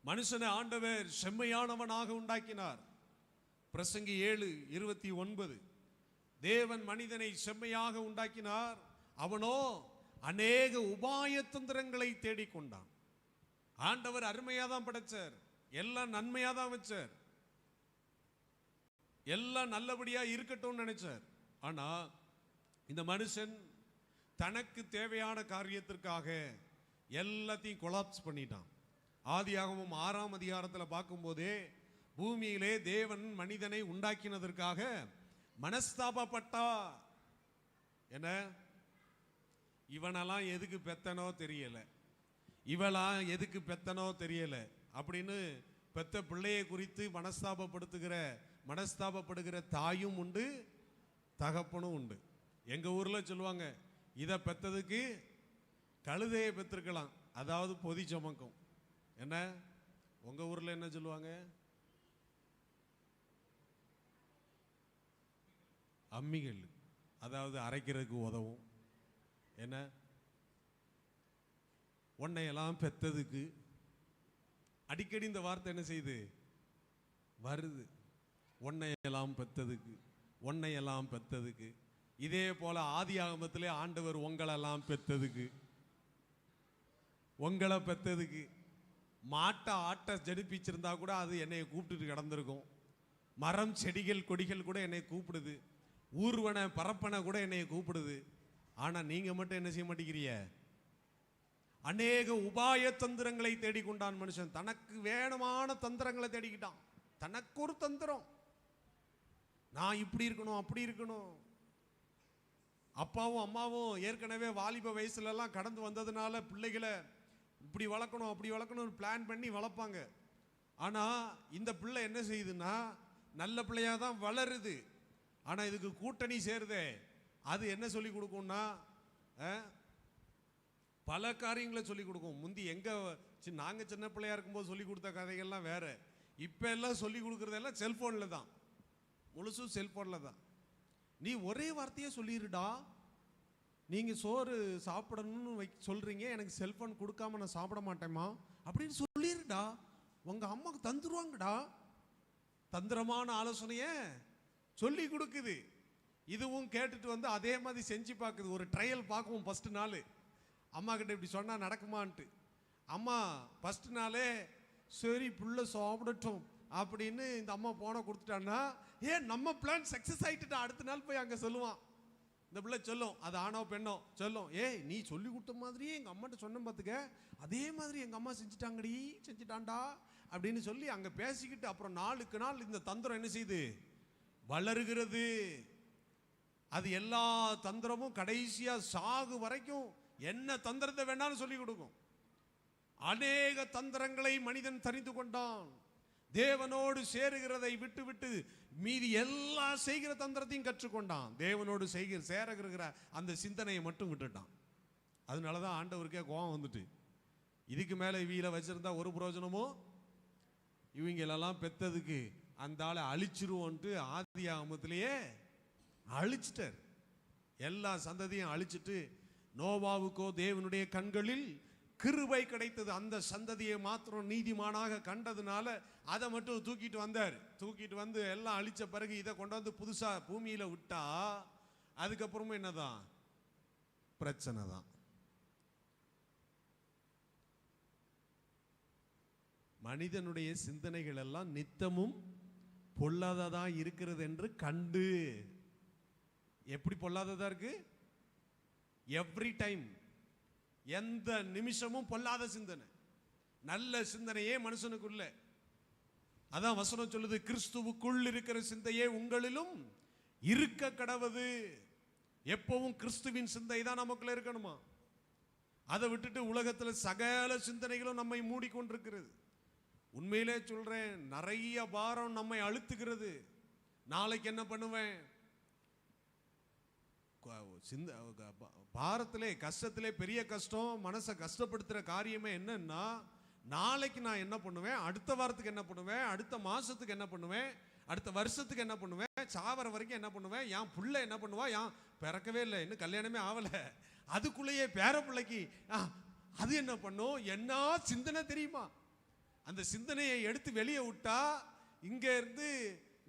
மனுஷனை ஆண்டவர் செம்மையானவனாக உண்டாக்கினார். பிரசங்கி 7:29. தேவன் மனிதனை செம்மையாக உண்டாக்கினார், அவனோ அநேக உபாய தந்திரங்களை தேடிக்கொண்டான். ஆண்டவர் அருமையா தான் படைச்சார், எல்லாம் நன்மையா தான் வச்சார், எல்லாம் நல்லபடியா இருக்கட்டும் நினைச்சார். ஆனா இந்த மனுஷன் தனக்கு தேவையான காரியத்திற்காக எல்லாத்தையும் கொலாப்ஸ் பண்ணிட்டான். ஆதியாகமம் 6ஆம் அதிகாரத்தில் பார்க்கும்போதே, பூமியிலே தேவன் மனிதனை உண்டாக்கினதற்காக மனஸ்தாபப்பட்டா. என்ன, இவனெல்லாம் எதுக்கு பெத்தனோ தெரியல, இவெல்லாம் எதுக்கு பெத்தனோ தெரியல அப்படின்னு பெத்த பிள்ளையை குறித்து மனஸ்தாபப்படுகிற தாயும் உண்டு, தகப்பனும் உண்டு. எங்க ஊர்ல சொல்லுவாங்க, இதை பெத்ததுக்கு கழுதையை பெற்றிருக்கலாம், அதாவது பொதி சுமக்கும். என்ன, உங்க ஊர்ல என்ன சொல்லுவாங்க? அம்மிகள், அதாவது அரைக்கிறதுக்கு உதவும். என்ன, உன்னையெல்லாம் பெத்ததுக்கு. அடிக்கடி இந்த வார்த்தை என்ன செய்யுது, வருது. உன்னையெல்லாம் பெத்ததுக்கு, உன்னையெல்லாம் பெத்ததுக்கு. இதே போல ஆதி ஆகமத்திலே ஆண்டவர் உங்களெல்லாம் பெத்ததுக்கு, உங்களை பெத்ததுக்கு. மாட்டை ஆட்டை ஜடிப்பிச்சிருந்தா கூட அது என்னை கூப்பிட்டுட்டு கிடந்திருக்கும். மரம் செடிகள் கொடிகள் கூட என்னை கூப்பிடுது, ஊர்வன பரப்பன கூட என்னை கூப்பிடுது. ஆனா நீங்க மட்டும் என்ன செய்ய மாட்டேங்கிறீங்க? அநேக உபாய தந்திரங்களை தேடிக்கொண்டான் மனுஷன். தனக்கு வேணுமான தந்திரங்களை தேடிக்கிட்டான். தனக்கு ஒரு தந்திரம், நான் இப்படி இருக்கணும் அப்படி இருக்கணும். அப்பாவும் அம்மாவும் ஏற்கனவே வாலிப வயசுல எல்லாம் கடந்து வந்ததுனால பிள்ளைகளை இப்படி வளர்க்கணும் அப்படி வளர்க்கணும் பிளான் பண்ணி வளர்ப்பாங்க. ஆனா இந்த பிள்ளை என்ன செய்யுதுன்னா, நல்ல பிள்ளையா தான் வளருது. ஆனா இதுக்கு கூட்டணி சேருதே, அது என்ன சொல்லி கொடுக்கும்னா பல காரியங்களை சொல்லி கொடுக்கும். முந்தி எங்க நாங்க சின்ன பிள்ளையா இருக்கும்போது சொல்லி கொடுத்த கதைகள்லாம் வேற. இப்ப எல்லாம் சொல்லி கொடுக்கறதெல்லாம் செல்போன்ல தான், முழுசும் செல்போன்ல தான். நீ ஒரே வார்த்தையே சொல்லிருடா, நீங்க சோறு சாப்பிடணும்னு சொல்றீங்க, எனக்கு செல்போன் கொடுக்காம நான் சாப்பிட மாட்டேமா அப்படின்னு சொல்லிருடா, உங்க அம்மாக்கு தந்துருவாங்கடா. தந்திரமான ஆலோசனைய சொல்லி கொடுக்குது. இதுவும் கேட்டுட்டு வந்து அதே மாதிரி செஞ்சு பார்க்குது. ஒரு ட்ரையல் பார்க்கும். ஃபர்ஸ்ட் நாள் அம்மா கிட்ட இப்படி சொன்னா நடக்குமான்ட்டு. அம்மா ஃபர்ஸ்ட் நாளே சரி புள்ள சாப்பிடட்டும் அப்படின்னு இந்த அம்மா போன கொடுத்துட்டான்னா, ஏன் நம்ம பிளான் சக்சஸ் ஆயிட்டுட்டா, அடுத்த நாள் போய் அங்க சொல்லுவான். இந்த பிள்ளை சொல்லும், அது ஆணோ பெண்ணோ சொல்லும், ஏய் நீ சொல்லி கொடுத்த மாதிரியே எங்க அம்மாட்ட சொன்ன பார்த்துக்க, அதே மாதிரி எங்க அம்மா செஞ்சுட்டாண்டா அப்படின்னு சொல்லி அங்க பேசிக்கிட்டு அப்புறம் நாளுக்கு நாள் இந்த தந்திரம் என்ன செய்யுது, வளருகிறது. அது எல்லா தந்திரமும் கடைசியா சாகு வரைக்கும் என்ன தந்திரத்தை வேணாலும் சொல்லி கொடுக்கும். அநேக தந்திரங்களை மனிதன் தெரிந்து கொண்டான். தேவனோடு சேருகிறதை விட்டு விட்டு மீதி எல்லாம் செய்கிற தந்திரத்தையும் கற்றுக்கொண்டான். தேவனோடு சேருகிற அந்த சிந்தனையை மட்டும் விட்டுட்டான். அதனாலதான் ஆண்டவருக்கே கோபம் வந்துட்டு, இதுக்கு மேல இவங்கள வச்சிருந்தா ஒரு பிரயோஜனமோ, இவங்களெல்லாம் பெத்ததுக்கு அந்த ஆளை அழிச்சிருவோன்ட்டு ஆதியாகமத்திலேயே அழிச்சிட்டார். எல்லா சந்ததியும் அழிச்சிட்டு நோவாவுக்கோ தேவனுடைய கண்களில் கிருபை கிடைத்தது. அந்த சந்ததியை மாத்திரம் நீதிமானாக கண்டதுனால அதை மட்டும் தூக்கிட்டு வந்தார். தூக்கிட்டு வந்து எல்லாம் அழிச்ச பிறகு இதை கொண்டு வந்து புதுசா பூமியில விட்டா அதுக்கப்புறமும் என்னதான் பிரச்சனை தான். மனிதனுடைய சிந்தனைகள் எல்லாம் நித்தமும் பொல்லாததா இருக்கிறது என்று கண்டு. எப்படி பொல்லாததா இருக்கு? எவ்ரி டைம், எந்த நிமிஷமும் பொல்லாத சிந்தனை. நல்ல சிந்தனையே மனுஷனுக்குள்ள. அதான் வசனம் சொல்லுது, கிறிஸ்துவுக்குள் இருக்கிற சிந்தையே உங்களிலும் இருக்க கடவது. எப்பவும் கிறிஸ்துவின் சிந்தை தான் நமக்குள்ள இருக்கணுமா? அதை விட்டுட்டு உலகத்தில் சகல சிந்தனைகளும் நம்மை மூடிக்கொண்டிருக்கிறது. உண்மையிலே சொல்றேன், நிறைய பாரம் நம்மை அழுத்துகிறது. நாளைக்கு என்ன பண்ணுவேன், பாரத்திலே கஷ்டத்திலே பெரிய கஷ்டம், மனசை கஷ்டப்படுத்துற காரியமே என்னன்னா, நாளைக்கு நான் என்ன பண்ணுவேன், அடுத்த வாரத்துக்கு என்ன பண்ணுவேன், அடுத்த மாசத்துக்கு என்ன பண்ணுவேன், அடுத்த வருஷத்துக்கு என்ன பண்ணுவேன், சாவர வரைக்கும் என்ன பண்ணுவேன், என் புள்ள என்ன பண்ணுவா, என் பிறக்கவே இல்லை, இன்னும் கல்யாணமே ஆகல, அதுக்குள்ளேயே பேர பிள்ளைக்கு அது என்ன பண்ணும், என்ன சிந்தனை தெரியுமா? அந்த சிந்தனையை எடுத்து வெளியே விட்டா இங்க இருந்து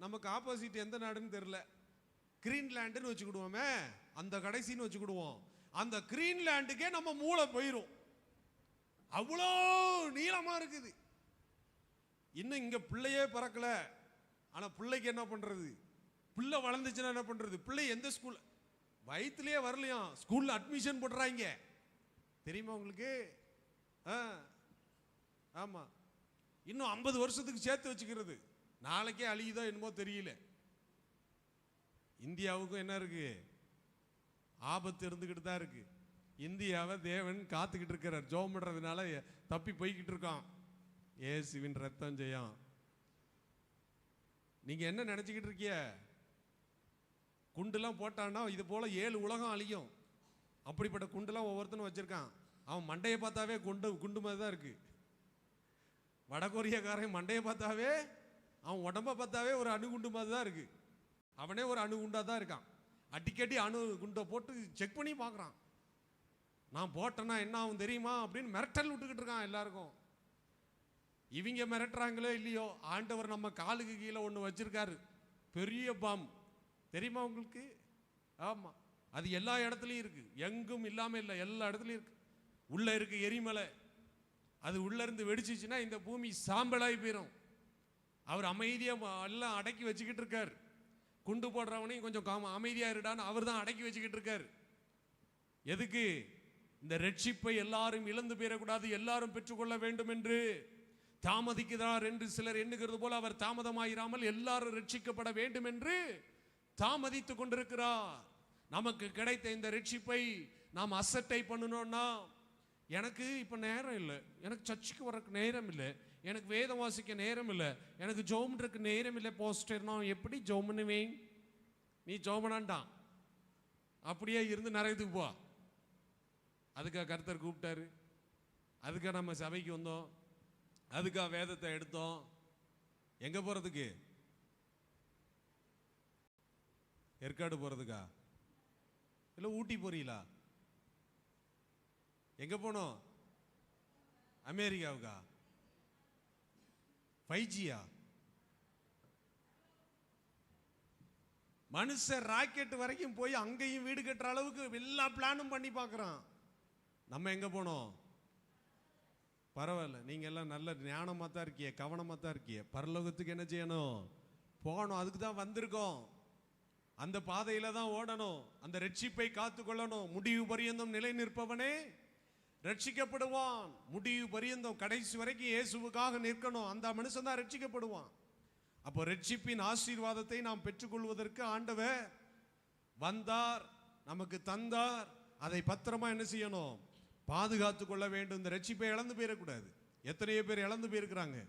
நமக்கு ஆப்போசிட் எந்த நாடுன்னு தெரியல, கிரீன்லாண்டுன்னு வச்சுக்கிடுவோமே, அந்த கடைசின்னு வச்சுக்கிடுவோம். அந்த கிரீன்லாண்டுக்கே நம்ம மூளை போயிரும். அவ்வளோ நீளமா இருக்குது. இன்னும் இங்க பிள்ளையே பிறக்கல, ஆனா பிள்ளைக்கு என்ன பண்றது? பிள்ளை வளர்ந்துச்சுன்னா என்ன பண்றது? பிள்ளை எந்த ஸ்கூல் வயிற்றுலயே வரலையாம், ஸ்கூல்ல அட்மிஷன் போடுறாங்க. தெரியுமா உங்களுக்கு? ஆமா, இன்னும் 50 வருஷத்துக்கு சேர்த்து வச்சுக்கிறது. நாளைக்கே அழியுதோ என்னமோ தெரியல. இந்தியாவுக்கும் என்ன இருக்கு? ஆபத்து இருந்துகிட்டு தான் இருக்கு. இந்தியாவை தேவன் காத்துக்கிட்டு இருக்கிறார். ஜோம் பண்றதுனால தப்பி போய்கிட்டு இருக்கான். இயேசுவின் ரத்தம் ஜெயம். நீங்க என்ன நினைச்சுக்கிட்டு இருக்கீங்க? குண்டுலாம் போட்டான்னா இது போல 7 உலகம் அழியும். அப்படிப்பட்ட குண்டுலாம் ஒவ்வொருத்தனும் வச்சிருக்கான். அவன் மண்டையை பார்த்தாவே குண்டு மாதிரி தான் இருக்கு. வடகொரியாக்காரன் மண்டையை பார்த்தாவே, அவன் உடம்ப பார்த்தாவே ஒரு அணுகுண்டு மாதிரி தான் இருக்கு. அவனே ஒரு அணுகுண்டா தான் இருக்கான். அடிக்கடி அணு குண்டை போட்டு செக் பண்ணி பார்க்குறான். நான் போட்டேன்னா என்ன ஆகும் தெரியுமா அப்படின்னு மிரட்டல் விட்டுக்கிட்டு இருக்கான் எல்லாருக்கும். இவங்க மிரட்டுறாங்களோ இல்லையோ, ஆண்டவர் நம்ம காலுக்கு கீழே ஒன்று வச்சிருக்காரு, பெரிய பாம். தெரியுமா உங்களுக்கு? ஆமா, அது எல்லா இடத்துலையும் இருக்கு, எங்கும் இல்லாம இல்லை, எல்லா இடத்துலையும் இருக்கு. உள்ள இருக்கு எரிமலை, அது உள்ள இருந்து வெடிச்சிச்சுன்னா இந்த பூமி சாம்பலாகி போயிடும். அவர் அமைதியா எல்லாம் அடக்கி வச்சுக்கிட்டு இருக்காரு. குண்டு போடுறவனையும் கொஞ்சம் அமைதியா இருடான்னு அவர் தான் அடக்கி வச்சுக்கிட்டு இருக்காரு. எதுக்கு? இந்த ரட்சிப்பை எல்லாரும் இழந்து போயிடக்கூடாது, எல்லாரும் பெற்றுக்கொள்ள வேண்டும் என்று. தாமதிக்கிறார் என்று சிலர் எண்ணுகிறது போல அவர் தாமதமாயிராமல் எல்லாரும் ரட்சிக்கப்பட வேண்டும் என்று தாமதித்துக் கொண்டிருக்கிறார். நமக்கு கிடைத்த இந்த ரட்சிப்பை நாம் அசட்டை பண்ணணும்னா, எனக்கு இப்ப நேரம் இல்லை, எனக்கு சர்ச்சுக்கு வரக்கு நேரம் இல்லை, எனக்கு வேதம் வாசிக்க நேரம் இல்லை, எனக்கு ஜோம்ன்றக்கு நேரம் இல்லை போஸ்டர், நான் எப்படி ஜோம் பண்ணுவேன்? நீ ஜோமனான்டான் அப்படியே இருந்து நரகத்துக்கு போ. அதுக்காக கர்த்தர் கூப்பிட்டாரு, அதுக்காக நம்ம சபைக்கு வந்தோம், அதுக்காக வேதத்தை எடுத்தோம். எங்க போறதுக்கு? ஏற்காடு போறதுக்கா? இல்ல ஊட்டி போறீங்களா? எங்க போனோம்? அமெரிக்காவுக்கா? 5Gயா? மனுஷன் ராக்கெட் வரைக்கும் போய் அங்கேயும் வீடு கட்டுற அளவுக்கு எல்லா பிளானும் பண்ணி பார்க்கறான். நம்ம எங்க போனோம்? பரவாயில்ல, நீங்க எல்லாம் நல்ல ஞானமா தான் இருக்கீங்க, கவனமா தான் இருக்கீங்க. பரலோகத்துக்கு என்ன செய்யணும்? போகணும். அதுக்கு தான் வந்திருக்கோம். அந்த பாதையில தான் ஓடணும். அந்த ரட்சிப்பை காத்து கொள்ளணும். முடிவு பரியந்தம் நிலை நிற்பவனே ரட்சிக்கப்படுவான். முடிவு பரியந்தம் கடைசி வரைக்கும் இயேசுவுக்காக நிற்கணும். அந்த மனுஷன் தான் ரட்சிக்கப்படுவான். அப்போ ரட்சிப்பின் ஆசீர்வாதத்தை நாம் பெற்றுக்கொள்வதற்கு ஆண்டவர் வந்தார், நமக்கு தந்தார். அதை பத்திரமா என்ன செய்யணும்? பாதுகாத்து கொள்ள வேண்டும். இந்த ரட்சிப்பை இழந்து போயிடக்கூடாது. எத்தனையோ பேர் இழந்து போயிருக்கிறாங்க.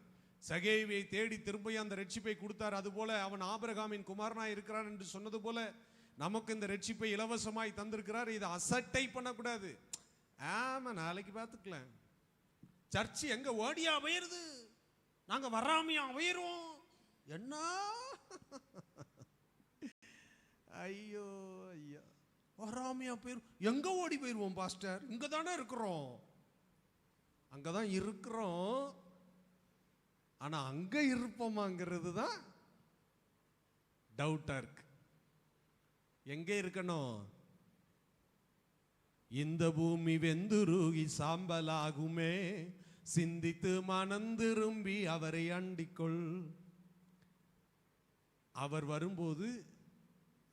சகேயுவை தேடி திரும்ப அந்த ரட்சிப்பை கொடுத்தார். அதுபோல அவன் ஆபிரகாமின் குமாரனாய் இருக்கிறான் என்று சொன்னது போல நமக்கு இந்த ரட்சிப்பை இலவசமாய் தந்திருக்கிறார். இதை அசட்டை பண்ணக்கூடாது. ஆமா, நாளைக்கு பார்த்துக்கலாம். சர்ச்சு எங்க ஓடியா போயிருது, நாங்க வராமையா போயிருவோம். என்ன ஐயோ ஐயா, வராமையா போயிரும். எங்க ஓடி போயிருவோம் பாஸ்டர்? இங்க தானே இருக்கிறோம். அங்கதான் இருக்கிறோம். ஆனா அங்க இருப்போமாங்கிறது தான் டவுட்டா இருக்கு. எங்க இருக்கணும்? இந்த பூமி வெந்துருகி சாம்பலாகுமே, சிந்தித்து மனந்திரும்பி அவரை அண்டிக்கொள். அவர் வரும்போது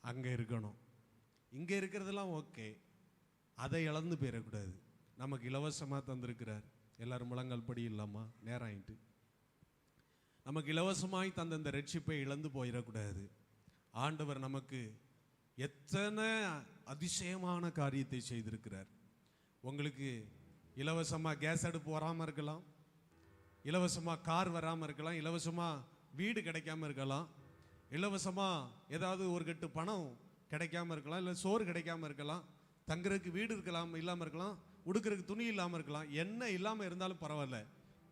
அங்க இருக்கணும். இங்க இருக்கிறதெல்லாம் ஓகே, அதை இழந்து போயிடக்கூடாது. நமக்கு இலவசமா தந்திருக்கிறார். எல்லாரும் முழங்கால் படி இல்லாமா? நேரம் ஆயிட்டு. நமக்கு இலவசமாய் தந்த இந்த ரட்சிப்பை இழந்து போயிடக்கூடாது. ஆண்டவர் நமக்கு எத்தனை அதிசயமான காரியத்தை செய்திருக்கிறார். உங்களுக்கு இலவசமா கேஸ் அடுப்பு வராமல் இருக்கலாம், இலவசமா கார் வராமல் இருக்கலாம், இலவசமா வீடு கிடைக்காம இருக்கலாம், இலவசமா ஏதாவது ஒரு கட்டு பணம் கிடைக்காம இருக்கலாம், இல்லை சோறு கிடைக்காம இருக்கலாம், தங்குறதுக்கு வீடு இருக்கலாம் இல்லாமல் இருக்கலாம், உடுக்கிறதுக்கு துணி இல்லாமல் இருக்கலாம். என்ன இல்லாமல் இருந்தாலும் பரவாயில்ல,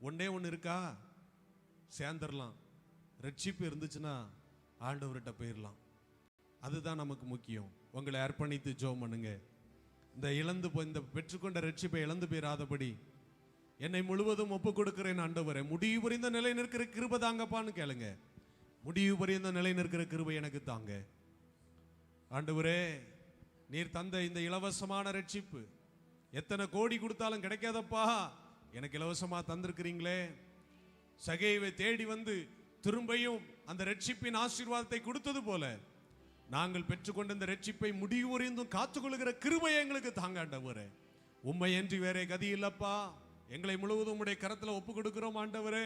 ஒன்றே ஒன்று இருக்கா, சேர்ந்துடலாம். ரட்சிப்பு இருந்துச்சுன்னா ஆண்டவர்கிட்ட போயிடலாம். அதுதான் நமக்கு முக்கியம். உங்களை அர்ப்பணித்து ஜெபம் பண்ணுங்க. இந்த பெற்றுக்கொண்ட ரட்சிப்பை இழந்து போயிடாதபடி என்னை முழுவதும் ஒப்பு கொடுக்கிறேன் ஆண்டவரே. முடிவு புரிந்த நிலை நிற்கிற கிருபை தாங்கப்பான்னு கேளுங்க. முடிவு புரிந்த நிலை நிற்கிற கிருபை எனக்கு தாங்க ஆண்டவரே. நீர் தந்த இந்த இலவசமான ரட்சிப்பு எத்தனை கோடி கொடுத்தாலும் கிடைக்காதப்பா, எனக்கு இலவசமா தந்திருக்கிறீங்களே. சகேயுவை தேடி வந்து திரும்பியும் அந்த ரட்சிப்பின் ஆசீர்வாதத்தை கொடுத்தது போல நாங்கள் பெற்றுக்கொண்ட இந்த ரட்சிப்பை முடிவு புரிந்தும் காத்துக்கொள்கிற கிருபை எங்களுக்கு தாங்க ஆண்டவரே. உம்மை என்று வேற கதி இல்லப்பா. எங்களை முழுவதும் உம்முடைய கரத்துல ஒப்பு கொடுக்கிறோம் ஆண்டவரே.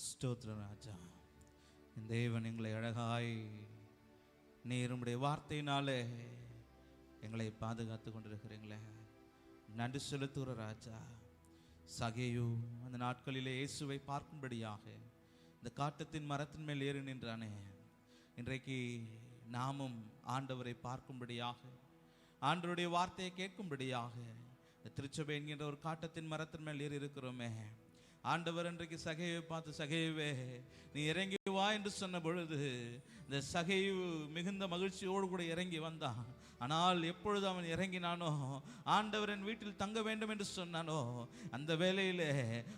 ஸ்தோத்திரம் ராஜா. இந்த தேவன் எங்களை அழகாய் நீர் உம்முடைய வார்த்தையினாலே எங்களை பாதுகாத்து கொண்டிருக்கிறீங்களே, நன்றி செலுத்துகிற ராஜா. சகேயு அந்த நாட்களிலே இயேசுவை பார்க்கும்படியாக இந்த காட்டத்தின் மரத்தின் மேல் ஏறி நின்றானே, இன்றைக்கு நாமும் ஆண்டவரை பார்க்கும்படியாக, ஆண்டவருடைய வார்த்தையை கேட்கும்படியாக திருச்சபை என்கின்ற ஒரு காட்டத்தின் மரத்தின் மேல் ஏறி இருக்கிறோமே. ஆண்டவர் இன்றைக்கு சகேயுவை பார்த்து, சகேயுவே நீ இறங்கி வா என்று சொன்ன பொழுது இந்த சகேயு மிகுந்த மகிழ்ச்சியோடு கூட இறங்கி வந்தான். ஆனால் எப்பொழுது அவன் இறங்கினானோ, ஆண்டவரின் வீட்டில் தங்க வேண்டும் என்று சொன்னானோ, அந்த வேளையிலே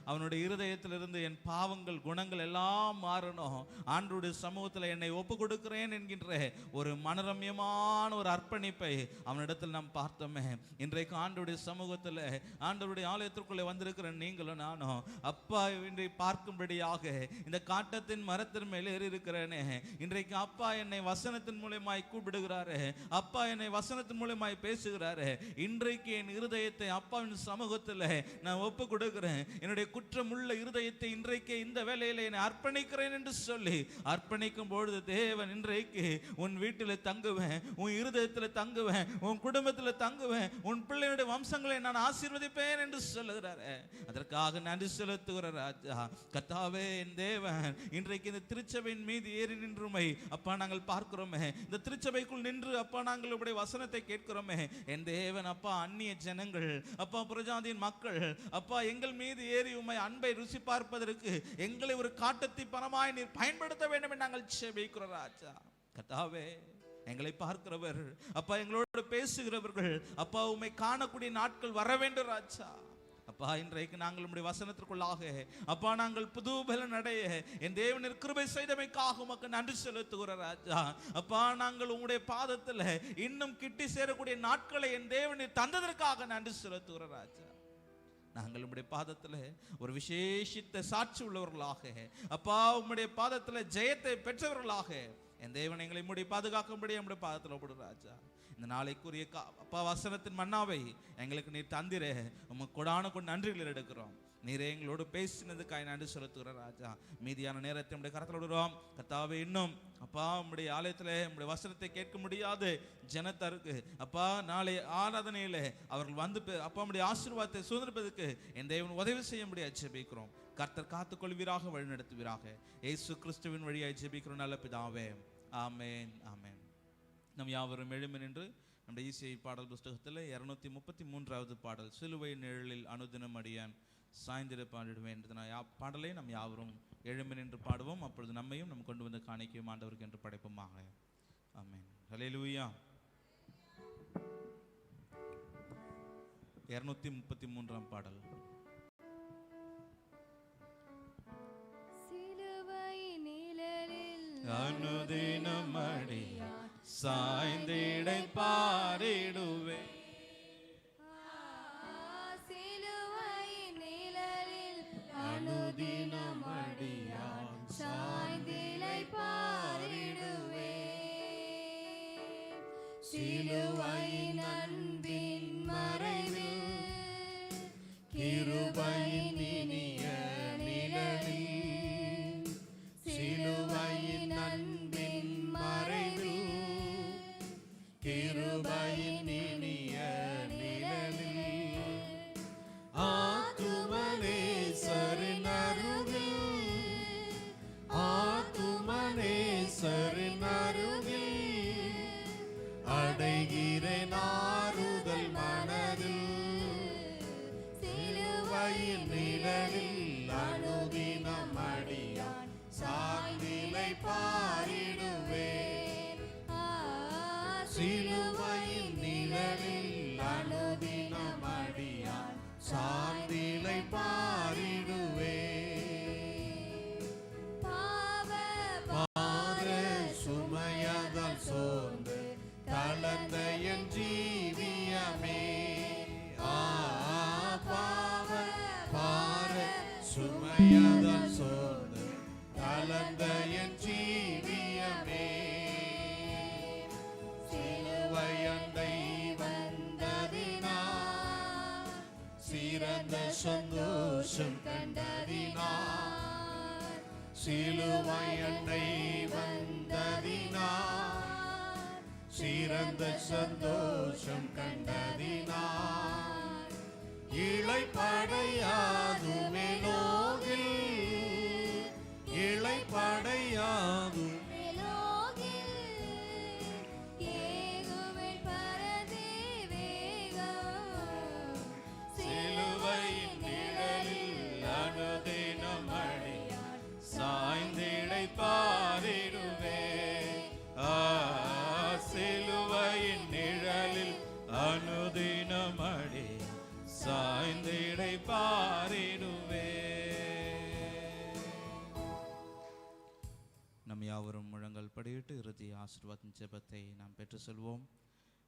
அவனுடைய இருதயத்திலிருந்து என் பாவங்கள் குணங்கள் எல்லாம் மாறணும், ஆண்டவருடைய சமூகத்தில் என்னை ஒப்பு கொடுக்கிறேன் என்கின்ற ஒரு மனரம்யமான ஒரு அர்ப்பணிப்பை அவனிடத்தில் நாம் பார்த்தோமே. இன்றைக்கு ஆண்டவருடைய சமூகத்தில் ஆண்டவருடைய ஆலயத்திற்குள்ளே வந்திருக்கிற நீங்களும் நானும் அப்பா இன்றை பார்க்கும்படியாக இந்த காட்டத்தின் மரத்தின் மேல் ஏறி இருக்கிறேனே, இன்றைக்கு அப்பா என்னை வசனத்தின் மூலமாய் கூப்பிடுகிறாரு, அப்பா என்னை வசனத்தின் மூலமாய் பேசுகிறாரு. இன்றைக்கு என் இருதயத்தை அப்பாவின் சமூகத்தில் நான் ஒப்பு கொடுக்கிறேன். என்னுடைய குற்றமுள்ள இருதயத்தை இன்றைக்கு இந்த வேளையில என்னை அர்ப்பணிக்கிறேன் என்று சொல்லி அர்ப்பணிக்கும் பொழுது தேவன் இன்றைக்கு உன் வீட்டில் தங்குவேன், உன் இருதயத்தில் தங்குவேன், உன் குடும்பத்தில் தங்குவேன், உன் பிள்ளையுடைய வம்சங்களை நான் ஆசீர்வதிப்பேன் என்று சொல்லுகிறாரு. அதற்காக நன்றி செலுத்துகிற ராஜா. கர்த்தாவே என் தேவன், இன்றைக்கு இந்த திருச்சபையின் மீது ஏறி நின்றுமை அப்பா நாங்கள் பார்க்கிறோமே, இந்த திருச்சபைக்குள் நின்று அப்பா நாங்கள் உடைய வசனத்தை கேட்கிறோமே. என் தேவன் அப்பா, அந்நிய ஜனங்கள் அப்பா, புறஜாதியின் மக்கள் அப்பா எங்கள் மீது ஏறி உம்மை அன்பை ருசி பார்ப்பதற்கு எங்களை ஒரு காட்டத்தி பணமாய் நீர் பயன்படுத்த வேண்டும் என்று நாங்கள் ஜெபிக்கிறோம் ராஜா. கர்த்தாவே எங்களை பார்க்கிறவர் அப்பா, எங்களோடு பேசுகிறவர்கள் அப்பா, உம்மை காணக்கூடிய நாட்கள் வர வேண்டும் ராஜா. அப்பா இன்றைக்கு நாங்கள் உம்முடைய வசனத்திற்குள்ளாக அப்பா நாங்கள் புது பலன் அடைய என் தேவனின் கிருபை செய்தமைக்காக உமக்கு நன்றி செலுத்துகிற ராஜா. அப்பா நாங்கள் உம்முடைய பாதத்தில் இன்னும் கிட்டி சேரக்கூடிய நாட்களை என் தேவனின் தந்ததற்காக நன்றி செலுத்துகிற ராஜா. நாங்கள் உம்முடைய பாதத்தில் ஒரு விசேஷித்த சாட்சி உள்ளவர்களாக அப்பா, உம்முடைய பாதத்தில் ஜெயத்தை பெற்றவர்களாக என் தேவன் எங்களை முடி பாதுகாக்கும்படி நம்முடைய பாதத்தில் ஒப்பிடு ராஜா. இந்த நாளைக்குரிய அப்பா வசனத்தின் மன்னாவை எங்களுக்கு நீர் தந்திரே உமக்கு கொடான கொண்டு நன்றிகள் எடுக்கிறோம். நீரே எங்களோடு பேசினதுக்காக நன்றி செலுத்துகிறோம் ராஜா. மீதியான நேரத்தை நம்முடைய கரத்தில் விடுறோம் கர்த்தாவே. இன்னும் அப்பா நம்முடைய ஆலயத்தில் நம்முடைய வசனத்தை கேட்க முடியாது ஜனத்தருக்கு அப்பா நாளை ஆராதனையில் அவர்கள் வந்து அப்பா நம்முடைய ஆசீர்வாதத்தை சுதந்திரப்பதற்கு என் தேவன் உதவி செய்ய முடியாது ஜெபிக்கிறோம். கர்த்தர் காத்துக்கொள்வீராக, வழிநடத்துவீராக. இயேசு கிறிஸ்துவின் வழியாய் ஜெபிக்கிறோம் நல்ல பிதாவே, ஆமேன் ஆமேன். நம் யாவரும் எழும்பி நின்று நம்முடைய இசை பாடல் புஸ்தகத்தில் 233வது பாடல், சிலுவை நிழலில் அனுதினம் அடியான் சாய்ந்திட பாடிடுவேன் என்ற பாடலை நம் யாவரும் எழும்பி நின்று பாடுவோம். அப்பொழுது நம்மையும் நம்ம கொண்டு வந்து காணிக்கையும் ஆண்டவருக்கு என்று படைப்போமாக. ஆமென். ஹல்லேலூயா. 233ஆம் பாடல். சிலுவை நிழலில் அனுதினம் அடியான் சாய்ந்திட பாடிடுவேன். அனுதினம் அடியான் சாய்ந்திலை பாரிடுவேன். சிலுவையின் அன்பின் மறைவில் கிருபையின் இனிய நிழலில், சிலுவையின் அன்பின் மறைவில் கிருபையின் இனிய நிழலில், ஆத்துமனேசரின் அருகில் அடைகிறேன் ஆறுதல் மனதில். சிலுவையின் நிழலில் அனுதினம் அடியான் சாய்ந்திலை பாரிடுவேன். சிலுவையின் நிழலில் அனுதினம் அடியான் சாய்ந்திலை பாரிடுவேன். சுமையதால் சோர்ந்து தளர்ந்த என் ஜீவியமே, பார சுமையதால் சோர்ந்து தளர்ந்த என் ஜீவியமே, சிலுவையண்டை வந்ததினால் சிறந்த சந்தோஷம் கண்டதினால், சிலுவையண்டை வந்ததினால் சிறந்த சந்தோஷம் கண்டதினால், இளைப்படையாதுமே லோகில் இளைப்படையாதும் சிலுவையின் நிழலில் அனுதினம் அடியான் சாய்ந்திடை பாரிடுவேன். சிலுவையின் நிழலில் அனுதினம் அடியான் சாய்ந்திடை பாரிடுவேன். நம் யாவரும் முழங்கள் படியிட்டு இறுதி ஆசீர்வாதம் ஜெபத்தை நாம் பெற்று செல்வோம்.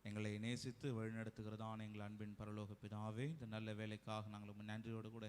எங்களை நேசித்து வழிநடத்துகிறதான எங்கள் அன்பின் பரலோக பிதாவே, இந்த நல்ல வேலைக்காக நாங்கள் நன்றியோடு கூட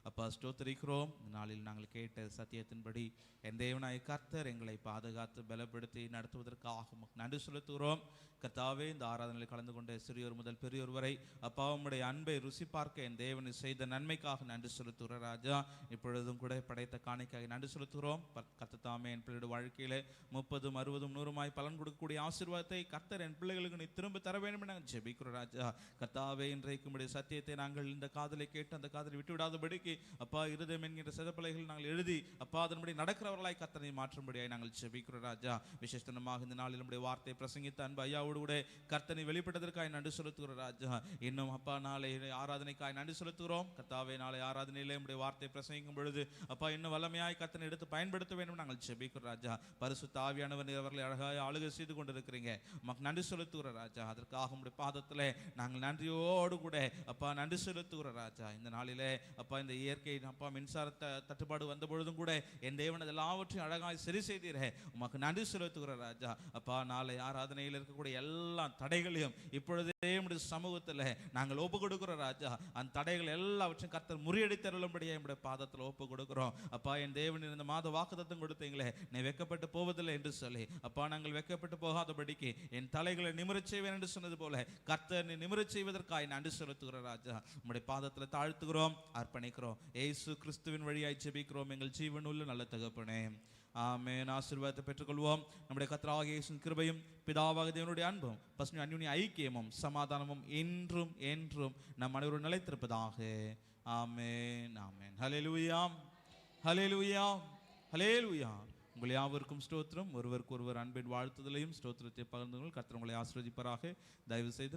அப்பா ஸ்தோத்திரிக்கிறோம். இந்த நாளில் நாங்கள் கேட்ட சத்தியத்தின்படி என் தேவனாய் கர்த்தர் எங்களை பாதுகாத்து பலப்படுத்தி நடத்துவதற்காக நன்றி செலுத்துகிறோம். கர்த்தாவே, இந்த ஆராதனையில் கலந்து கொண்ட சிறியோர் முதல் பெரியோர் வரை அப்பா உம்முடைய அன்பை ருசி பார்க்க என் தேவனை செய்த நன்மைக்காக நன்றி செலுத்துகிறோம் ராஜா. இப்பொழுதும் கூட படைத்த காணிக்காக நன்றி செலுத்துகிறோம். கர்த்தத்தாமே என் பிள்ளையோட வாழ்க்கையில 30, 60, 100 பலன் கொடுக்கக்கூடிய ஆசீர்வாதத்தை கர்த்தர் என் பிள்ளைகளுக்கு நீ திரும்ப தர வேண்டும் என நாங்கள் ஜெபிக்கிறோம் ராஜா. கர்த்தாவே, இன்றைக்கு உம்முடைய சத்தியத்தை நாங்கள் இந்த காதலை கேட்டு அந்த காதலை விட்டுவிடாதபடிக்கு அப்பா இருதயம் என்கிற சிதப்பலைகள் நாங்கள் எழுதி அப்பா அதன்படி நடக்கிறவர்களாய் கர்த்தரை மாற்றும்படியாய் நாங்கள் ஜெபிக்கிறோம் ராஜா. விசேஷமாக இந்த நாளில் நம்முடைய வார்த்தை பிரசங்கித்த அன்பு ஐயாவோடு கூட கர்த்தனை வெளிப்பட்டதற்காக நன்றி செலுத்துகிறோம் ராஜா. இன்னும் அப்பா நாளை ஆராதனைக்காய் நன்றி செலுத்துகிறோம். கர்த்தாவே, நாளை ஆராதனையிலே நம்முடைய வார்த்தை பிரசங்கிக்கும் பொழுது அப்பா இன்னும் வல்லமையாய் கர்த்தனை எடுத்து பயன்படுத்த வேண்டும் நாங்கள் ஜெபிக்கிறோம் ராஜா. பரிசுத்த ஆவியானவர் அவர்களை அழகாய் ஆளுகை செய்து கொண்டிருக்கிறீங்க, உமக்கு நன்றி செலுத்துகிறோம் ராஜா. அதற்காக உம்முடைய பாதத்தில் நாங்கள் நன்றியோடு கூட அப்பா நன்றி செலுத்துகிறோம் ராஜா. இந்த நாளிலே அப்பா இந்த இயற்கை அப்பா மின்சார தட்டுப்பாடு வந்த பொழுதும் கூட என் தேவன் எல்லாவற்றையும் அழகாய் சரி செய்தீரே, உமக்கு நன்றி செலுத்துகிறோம் ராஜா. அப்பா நாளை ஆராதனையில் இருக்கக்கூடிய எல்லா தடைகளையும் இப்பொழுது நம்முடைய சமூகத்தில் நாங்கள் ஒப்பு கொடுக்கிறோம் ராஜா. அந்த தடைகள் எல்லாவற்றையும் கர்த்தர் முறியடித்தருளும்படியா நம்முடைய பாதத்தில் ஒப்பு கொடுக்கிறோம். அப்பா, என் தேவன் இந்த மாத வாக்குத்தத்தம் கொடுத்தீங்களே, நீ வெட்கப்பட்டு போவதில்லை என்று சொல்லி, அப்பா நாங்கள் வெட்கப்பட்டு போகாதபடிக்கு என் தலைகளை நிமிரச் செய்வேன் என்று சொன்னது போல கர்த்தர் நீ நிமிரச் செய்வதற்காக நன்றி செலுத்துகிறோம் ராஜா. நம்முடைய பாதத்தில் தாழ்த்துகிறோம், அர்ப்பணிக்கிறோம். இயேசு கிறிஸ்துவின் வழியாய் ஜெபிக்கிறோம் எங்கள் ஜீவனுள்ள நல்ல தகப்பனே, ஆமென். ஆசீர்வாதத்தை பெற்றுக்கொள்வோம். நம்முடைய கர்த்தராகிய இயேசுவின் கிருபையும் பிதாவாகிய தேவனுடைய அன்பும் பசுமையும் அன்யோன்ய ஐக்கியமும் சமாதானமும் என்றும் என்றும் நம் அனைவரும் நிலைத்திருப்பதாக. ஆமென், ஆமென். ஹல்லேலூயா, ஹல்லேலூயா, ஹல்லேலூயா. உங்கள் யாவருக்கும் ஸ்தோத்திரம். ஒருவருக்கு ஒருவர் அன்பின் வாழ்த்துதலையும் ஸ்தோத்திரத்தை பகிர்ந்து கர்த்தர் உங்களை ஆசீர்வதிப்பாராக. தயவு செய்து